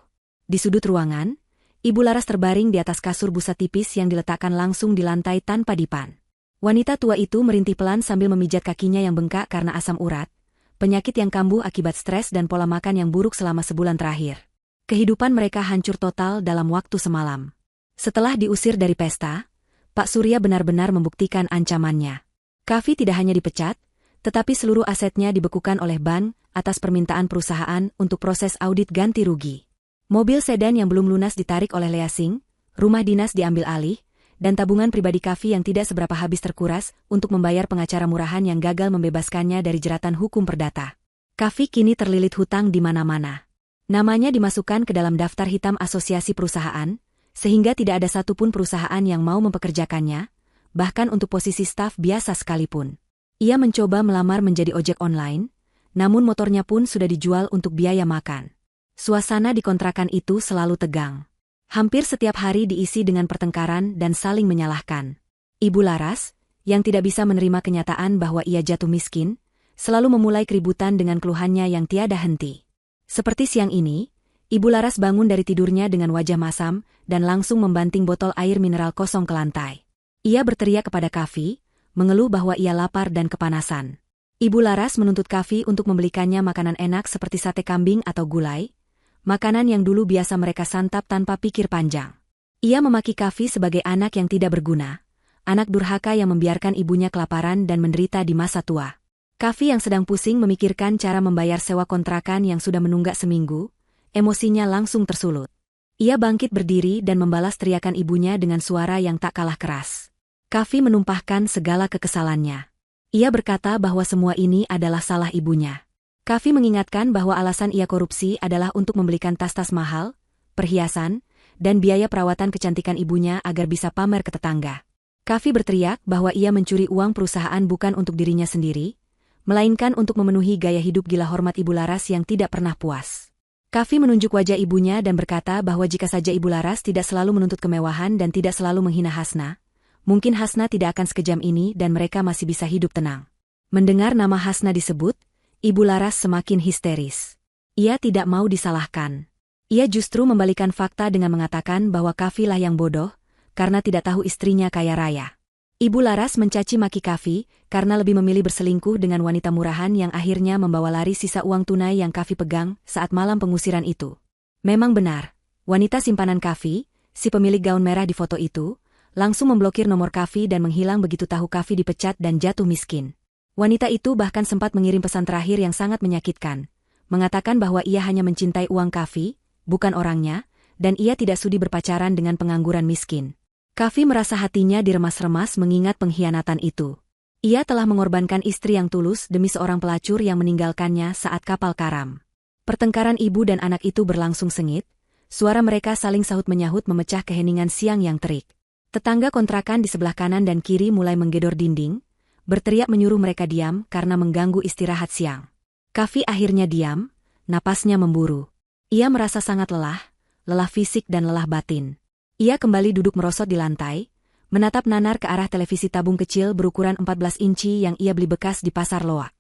Di sudut ruangan, Ibu Laras terbaring di atas kasur busa tipis yang diletakkan langsung di lantai tanpa dipan. Wanita tua itu merintih pelan sambil memijat kakinya yang bengkak karena asam urat, penyakit yang kambuh akibat stres dan pola makan yang buruk selama sebulan terakhir. Kehidupan mereka hancur total dalam waktu semalam. Setelah diusir dari pesta, Pak Surya benar-benar membuktikan ancamannya. Kavi tidak hanya dipecat, tetapi seluruh asetnya dibekukan oleh bank atas permintaan perusahaan untuk proses audit ganti rugi. Mobil sedan yang belum lunas ditarik oleh Lea Singh, rumah dinas diambil alih, dan tabungan pribadi Kavi yang tidak seberapa habis terkuras untuk membayar pengacara murahan yang gagal membebaskannya dari jeratan hukum perdata. Kavi kini terlilit hutang di mana-mana. Namanya dimasukkan ke dalam daftar hitam asosiasi perusahaan, sehingga tidak ada satupun perusahaan yang mau mempekerjakannya, bahkan untuk posisi staf biasa sekalipun. Ia mencoba melamar menjadi ojek online, namun motornya pun sudah dijual untuk biaya makan. Suasana di kontrakan itu selalu tegang. Hampir setiap hari diisi dengan pertengkaran dan saling menyalahkan. Ibu Laras, yang tidak bisa menerima kenyataan bahwa ia jatuh miskin, selalu memulai keributan dengan keluhannya yang tiada henti. Seperti siang ini, Ibu Laras bangun dari tidurnya dengan wajah masam dan langsung membanting botol air mineral kosong ke lantai. Ia berteriak kepada Kavi, mengeluh bahwa ia lapar dan kepanasan. Ibu Laras menuntut Kavi untuk membelikannya makanan enak seperti sate kambing atau gulai, makanan yang dulu biasa mereka santap tanpa pikir panjang. Ia memaki Kavi sebagai anak yang tidak berguna, anak durhaka yang membiarkan ibunya kelaparan dan menderita di masa tua. Kavi yang sedang pusing memikirkan cara membayar sewa kontrakan yang sudah menunggak seminggu, emosinya langsung tersulut. Ia bangkit berdiri dan membalas teriakan ibunya dengan suara yang tak kalah keras. Kavi menumpahkan segala kekesalannya. Ia berkata bahwa semua ini adalah salah ibunya. Kavi mengingatkan bahwa alasan ia korupsi adalah untuk membelikan tas-tas mahal, perhiasan, dan biaya perawatan kecantikan ibunya agar bisa pamer ke tetangga. Kavi berteriak bahwa ia mencuri uang perusahaan bukan untuk dirinya sendiri, melainkan untuk memenuhi gaya hidup gila hormat Ibu Laras yang tidak pernah puas. Kavi menunjuk wajah ibunya dan berkata bahwa jika saja Ibu Laras tidak selalu menuntut kemewahan dan tidak selalu menghina Hasna, mungkin Hasna tidak akan sekejam ini dan mereka masih bisa hidup tenang. Mendengar nama Hasna disebut, Ibu Laras semakin histeris. Ia tidak mau disalahkan. Ia justru membalikan fakta dengan mengatakan bahwa Kavi lah yang bodoh, karena tidak tahu istrinya kaya raya. Ibu Laras mencaci maki Kavi, karena lebih memilih berselingkuh dengan wanita murahan yang akhirnya membawa lari sisa uang tunai yang Kavi pegang saat malam pengusiran itu. Memang benar, wanita simpanan Kavi, si pemilik gaun merah di foto itu, langsung memblokir nomor Kavi dan menghilang begitu tahu Kavi dipecat dan jatuh miskin. Wanita itu bahkan sempat mengirim pesan terakhir yang sangat menyakitkan, mengatakan bahwa ia hanya mencintai uang Kavi, bukan orangnya, dan ia tidak sudi berpacaran dengan pengangguran miskin. Kavi merasa hatinya diremas-remas mengingat pengkhianatan itu. Ia telah mengorbankan istri yang tulus demi seorang pelacur yang meninggalkannya saat kapal karam. Pertengkaran ibu dan anak itu berlangsung sengit, suara mereka saling sahut-menyahut memecah keheningan siang yang terik. Tetangga kontrakan di sebelah kanan dan kiri mulai menggedor dinding, berteriak menyuruh mereka diam karena mengganggu istirahat siang. Kavi akhirnya diam, napasnya memburu. Ia merasa sangat lelah fisik dan lelah batin. Ia kembali duduk merosot di lantai, menatap nanar ke arah televisi tabung kecil berukuran 14 inci yang ia beli bekas di pasar loak.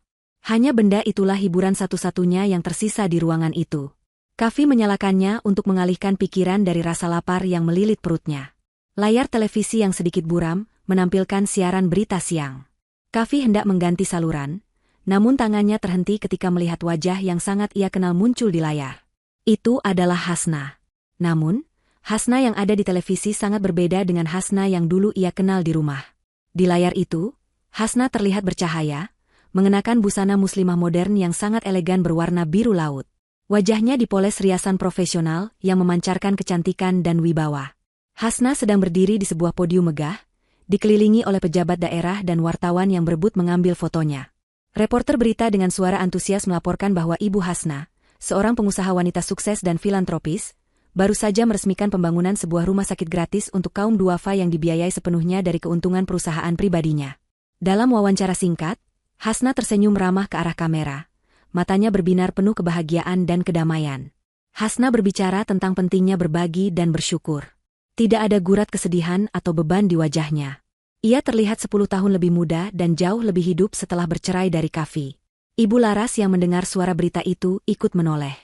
Hanya benda itulah hiburan satu-satunya yang tersisa di ruangan itu. Kavi menyalakannya untuk mengalihkan pikiran dari rasa lapar yang melilit perutnya. Layar televisi yang sedikit buram menampilkan siaran berita siang. Kavi hendak mengganti saluran, namun tangannya terhenti ketika melihat wajah yang sangat ia kenal muncul di layar. Itu adalah Hasna. Namun, Hasna yang ada di televisi sangat berbeda dengan Hasna yang dulu ia kenal di rumah. Di layar itu, Hasna terlihat bercahaya, mengenakan busana muslimah modern yang sangat elegan berwarna biru laut. Wajahnya dipoles riasan profesional yang memancarkan kecantikan dan wibawa. Hasna sedang berdiri di sebuah podium megah, dikelilingi oleh pejabat daerah dan wartawan yang berebut mengambil fotonya. Reporter berita dengan suara antusias melaporkan bahwa Ibu Hasna, seorang pengusaha wanita sukses dan filantropis, baru saja meresmikan pembangunan sebuah rumah sakit gratis untuk kaum duafa yang dibiayai sepenuhnya dari keuntungan perusahaan pribadinya. Dalam wawancara singkat, Hasna tersenyum ramah ke arah kamera. Matanya berbinar penuh kebahagiaan dan kedamaian. Hasna berbicara tentang pentingnya berbagi dan bersyukur. Tidak ada gurat kesedihan atau beban di wajahnya. Ia terlihat 10 tahun lebih muda dan jauh lebih hidup setelah bercerai dari Kavi. Ibu Laras yang mendengar suara berita itu ikut menoleh.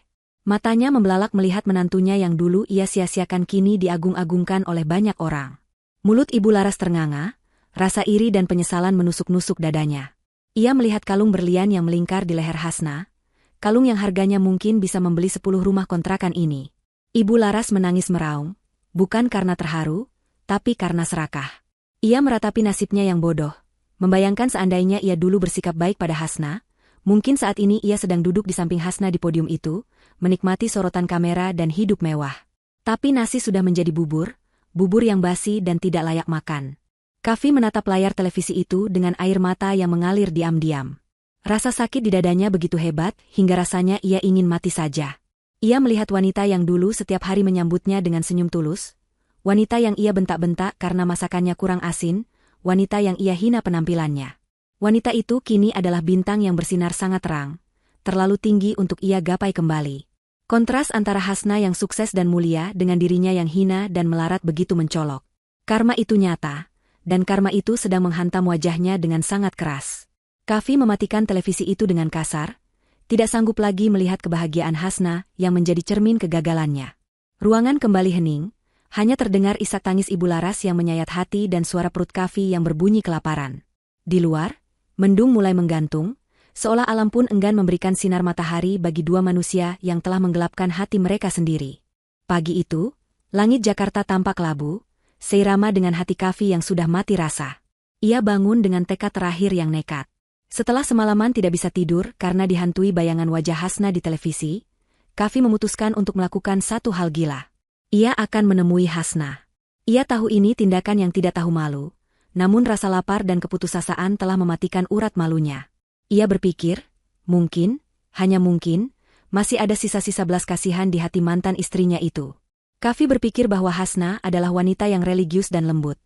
Matanya membelalak melihat menantunya yang dulu ia sia-siakan kini diagung-agungkan oleh banyak orang. Mulut Ibu Laras ternganga, rasa iri dan penyesalan menusuk-nusuk dadanya. Ia melihat kalung berlian yang melingkar di leher Hasna, kalung yang harganya mungkin bisa membeli 10 rumah kontrakan ini. Ibu Laras menangis meraung, bukan karena terharu, tapi karena serakah. Ia meratapi nasibnya yang bodoh, membayangkan seandainya ia dulu bersikap baik pada Hasna, mungkin saat ini ia sedang duduk di samping Hasna di podium itu, menikmati sorotan kamera dan hidup mewah. Tapi nasi sudah menjadi bubur yang basi dan tidak layak makan. Kavi menatap layar televisi itu dengan air mata yang mengalir diam-diam. Rasa sakit di dadanya begitu hebat hingga rasanya ia ingin mati saja. Ia melihat wanita yang dulu setiap hari menyambutnya dengan senyum tulus, wanita yang ia bentak-bentak karena masakannya kurang asin, wanita yang ia hina penampilannya. Wanita itu kini adalah bintang yang bersinar sangat terang, terlalu tinggi untuk ia gapai kembali. Kontras antara Hasna yang sukses dan mulia dengan dirinya yang hina dan melarat begitu mencolok. Karma itu nyata, dan karma itu sedang menghantam wajahnya dengan sangat keras. Kavi mematikan televisi itu dengan kasar, tidak sanggup lagi melihat kebahagiaan Hasna yang menjadi cermin kegagalannya. Ruangan kembali hening, hanya terdengar isak tangis Ibu Laras yang menyayat hati dan suara perut Kavi yang berbunyi kelaparan. Di luar, mendung mulai menggantung, seolah alam pun enggan memberikan sinar matahari bagi dua manusia yang telah menggelapkan hati mereka sendiri. Pagi itu, langit Jakarta tampak labu, seirama dengan hati Kavi yang sudah mati rasa. Ia bangun dengan tekad terakhir yang nekat. Setelah semalaman tidak bisa tidur karena dihantui bayangan wajah Hasna di televisi, Kavi memutuskan untuk melakukan satu hal gila. Ia akan menemui Hasna. Ia tahu ini tindakan yang tidak tahu malu, namun rasa lapar dan keputusasaan telah mematikan urat malunya. Ia berpikir, mungkin, Hanya mungkin, masih ada sisa-sisa belas kasihan di hati mantan istrinya itu. Kavi berpikir bahwa Hasna adalah wanita yang religius dan lembut.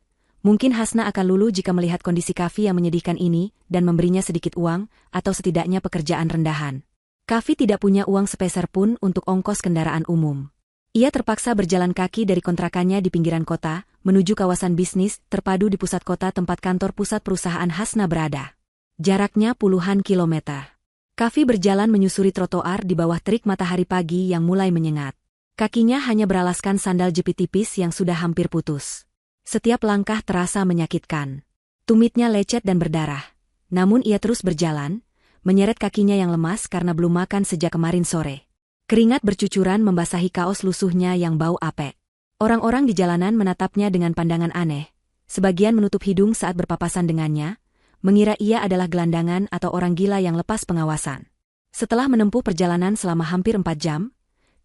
Mungkin Hasna akan luluh jika melihat kondisi Kavi yang menyedihkan ini dan memberinya sedikit uang atau setidaknya pekerjaan rendahan. Kavi tidak punya uang sepeser pun untuk ongkos kendaraan umum. Ia terpaksa berjalan kaki dari kontrakannya di pinggiran kota, menuju kawasan bisnis terpadu di pusat kota tempat kantor pusat perusahaan Hasna berada. Jaraknya puluhan kilometer. Kavi berjalan menyusuri trotoar di bawah terik matahari pagi yang mulai menyengat. Kakinya hanya beralaskan sandal jepit tipis yang sudah hampir putus. Setiap langkah terasa menyakitkan. Tumitnya lecet dan berdarah. Namun ia terus berjalan, menyeret kakinya yang lemas karena belum makan sejak kemarin sore. Keringat bercucuran membasahi kaos lusuhnya yang bau apek. Orang-orang di jalanan menatapnya dengan pandangan aneh. Sebagian menutup hidung saat berpapasan dengannya, mengira ia adalah gelandangan atau orang gila yang lepas pengawasan. Setelah menempuh perjalanan selama hampir 4 jam,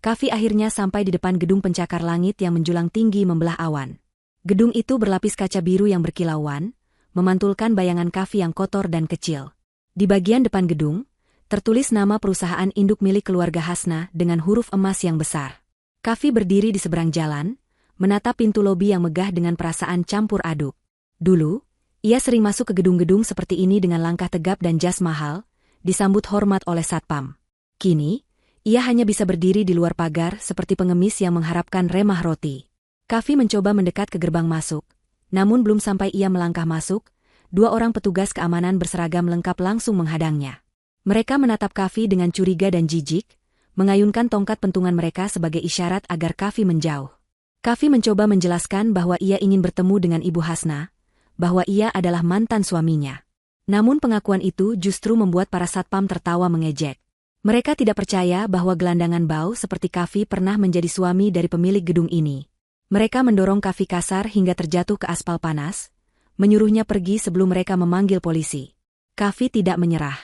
Kavi akhirnya sampai di depan gedung pencakar langit yang menjulang tinggi membelah awan. Gedung itu berlapis kaca biru yang berkilauan, memantulkan bayangan Kavi yang kotor dan kecil. Di bagian depan gedung, tertulis nama perusahaan induk milik keluarga Hasna dengan huruf emas yang besar. Kavi berdiri di seberang jalan, menatap pintu lobi yang megah dengan perasaan campur aduk. Dulu, ia sering masuk ke gedung-gedung seperti ini dengan langkah tegap dan jas mahal, disambut hormat oleh satpam. Kini, ia hanya bisa berdiri di luar pagar seperti pengemis yang mengharapkan remah roti. Kavi mencoba mendekat ke gerbang masuk, namun belum sampai ia melangkah masuk, 2 orang petugas keamanan berseragam lengkap langsung menghadangnya. Mereka menatap Kavi dengan curiga dan jijik, mengayunkan tongkat pentungan mereka sebagai isyarat agar Kavi menjauh. Kavi mencoba menjelaskan bahwa ia ingin bertemu dengan Ibu Hasna, bahwa ia adalah mantan suaminya. Namun pengakuan itu justru membuat para satpam tertawa mengejek. Mereka tidak percaya bahwa gelandangan bau seperti Kavi pernah menjadi suami dari pemilik gedung ini. Mereka mendorong Kavi kasar hingga terjatuh ke aspal panas, menyuruhnya pergi sebelum mereka memanggil polisi. Kavi tidak menyerah.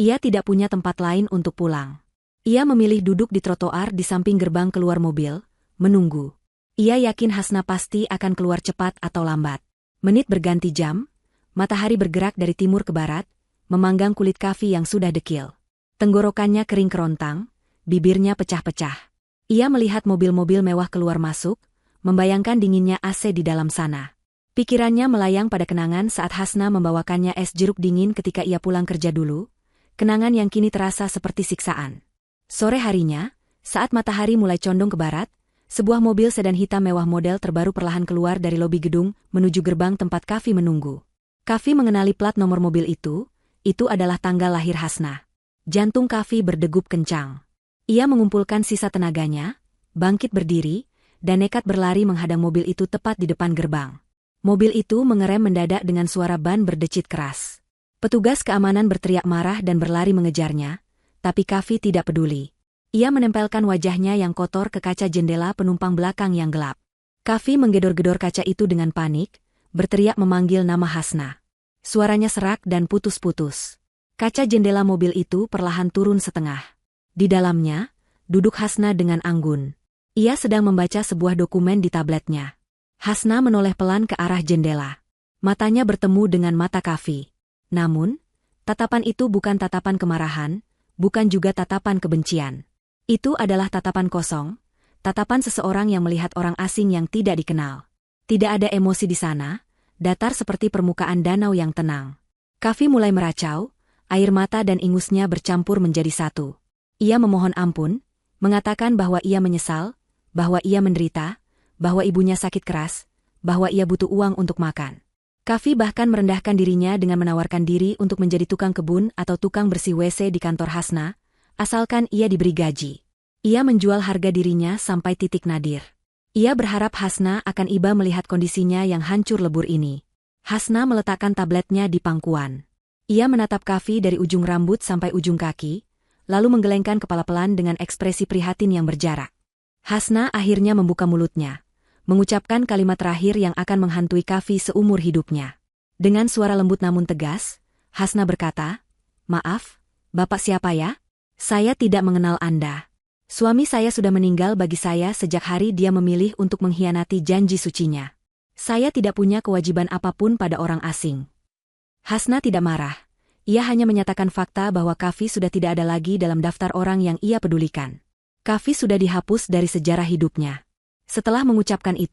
Ia tidak punya tempat lain untuk pulang. Ia memilih duduk di trotoar di samping gerbang keluar mobil, menunggu. Ia yakin Hasna pasti akan keluar cepat atau lambat. Menit berganti jam, matahari bergerak dari timur ke barat, memanggang kulit Kavi yang sudah dekil. Tenggorokannya kering kerontang, bibirnya pecah-pecah. Ia melihat mobil-mobil mewah keluar masuk, membayangkan dinginnya AC di dalam sana. Pikirannya melayang pada kenangan saat Hasna membawakannya es jeruk dingin ketika ia pulang kerja dulu, kenangan yang kini terasa seperti siksaan. Sore harinya, saat matahari mulai condong ke barat, sebuah mobil sedan hitam mewah model terbaru perlahan keluar dari lobi gedung menuju gerbang tempat Kavi menunggu. Kavi mengenali plat nomor mobil itu adalah tanggal lahir Hasna. Jantung Kavi berdegup kencang. Ia mengumpulkan sisa tenaganya, bangkit berdiri, dan nekat berlari menghadang mobil itu tepat di depan gerbang. Mobil itu mengerem mendadak dengan suara ban berdecit keras. Petugas keamanan berteriak marah dan berlari mengejarnya, tapi Kavi tidak peduli. Ia menempelkan wajahnya yang kotor ke kaca jendela penumpang belakang yang gelap. Kavi menggedor-gedor kaca itu dengan panik, berteriak memanggil nama Hasna. Suaranya serak dan putus-putus. Kaca jendela mobil itu perlahan turun setengah. Di dalamnya, duduk Hasna dengan anggun. Ia sedang membaca sebuah dokumen di tabletnya. Hasna menoleh pelan ke arah jendela. Matanya bertemu dengan mata Kavi. Namun, tatapan itu bukan tatapan kemarahan, bukan juga tatapan kebencian. Itu adalah tatapan kosong, tatapan seseorang yang melihat orang asing yang tidak dikenal. Tidak ada emosi di sana, datar seperti permukaan danau yang tenang. Kavi mulai meracau, air mata dan ingusnya bercampur menjadi satu. Ia memohon ampun, mengatakan bahwa ia menyesal, bahwa ia menderita, bahwa ibunya sakit keras, bahwa ia butuh uang untuk makan. Kavi bahkan merendahkan dirinya dengan menawarkan diri untuk menjadi tukang kebun atau tukang bersih WC di kantor Hasna, asalkan ia diberi gaji. Ia menjual harga dirinya sampai titik nadir. Ia berharap Hasna akan iba melihat kondisinya yang hancur lebur ini. Hasna meletakkan tabletnya di pangkuan. Ia menatap Kavi dari ujung rambut sampai ujung kaki, lalu menggelengkan kepala pelan dengan ekspresi prihatin yang berjarak. Hasna akhirnya membuka mulutnya, mengucapkan kalimat terakhir yang akan menghantui Kavi seumur hidupnya. Dengan suara lembut namun tegas, Hasna berkata, "Maaf, Bapak siapa ya? Saya tidak mengenal Anda. Suami saya sudah meninggal bagi saya sejak hari dia memilih untuk mengkhianati janji sucinya. Saya tidak punya kewajiban apapun pada orang asing." Hasna tidak marah. Ia hanya menyatakan fakta bahwa Kavi sudah tidak ada lagi dalam daftar orang yang ia pedulikan. Kavi sudah dihapus dari sejarah hidupnya. Setelah mengucapkan itu,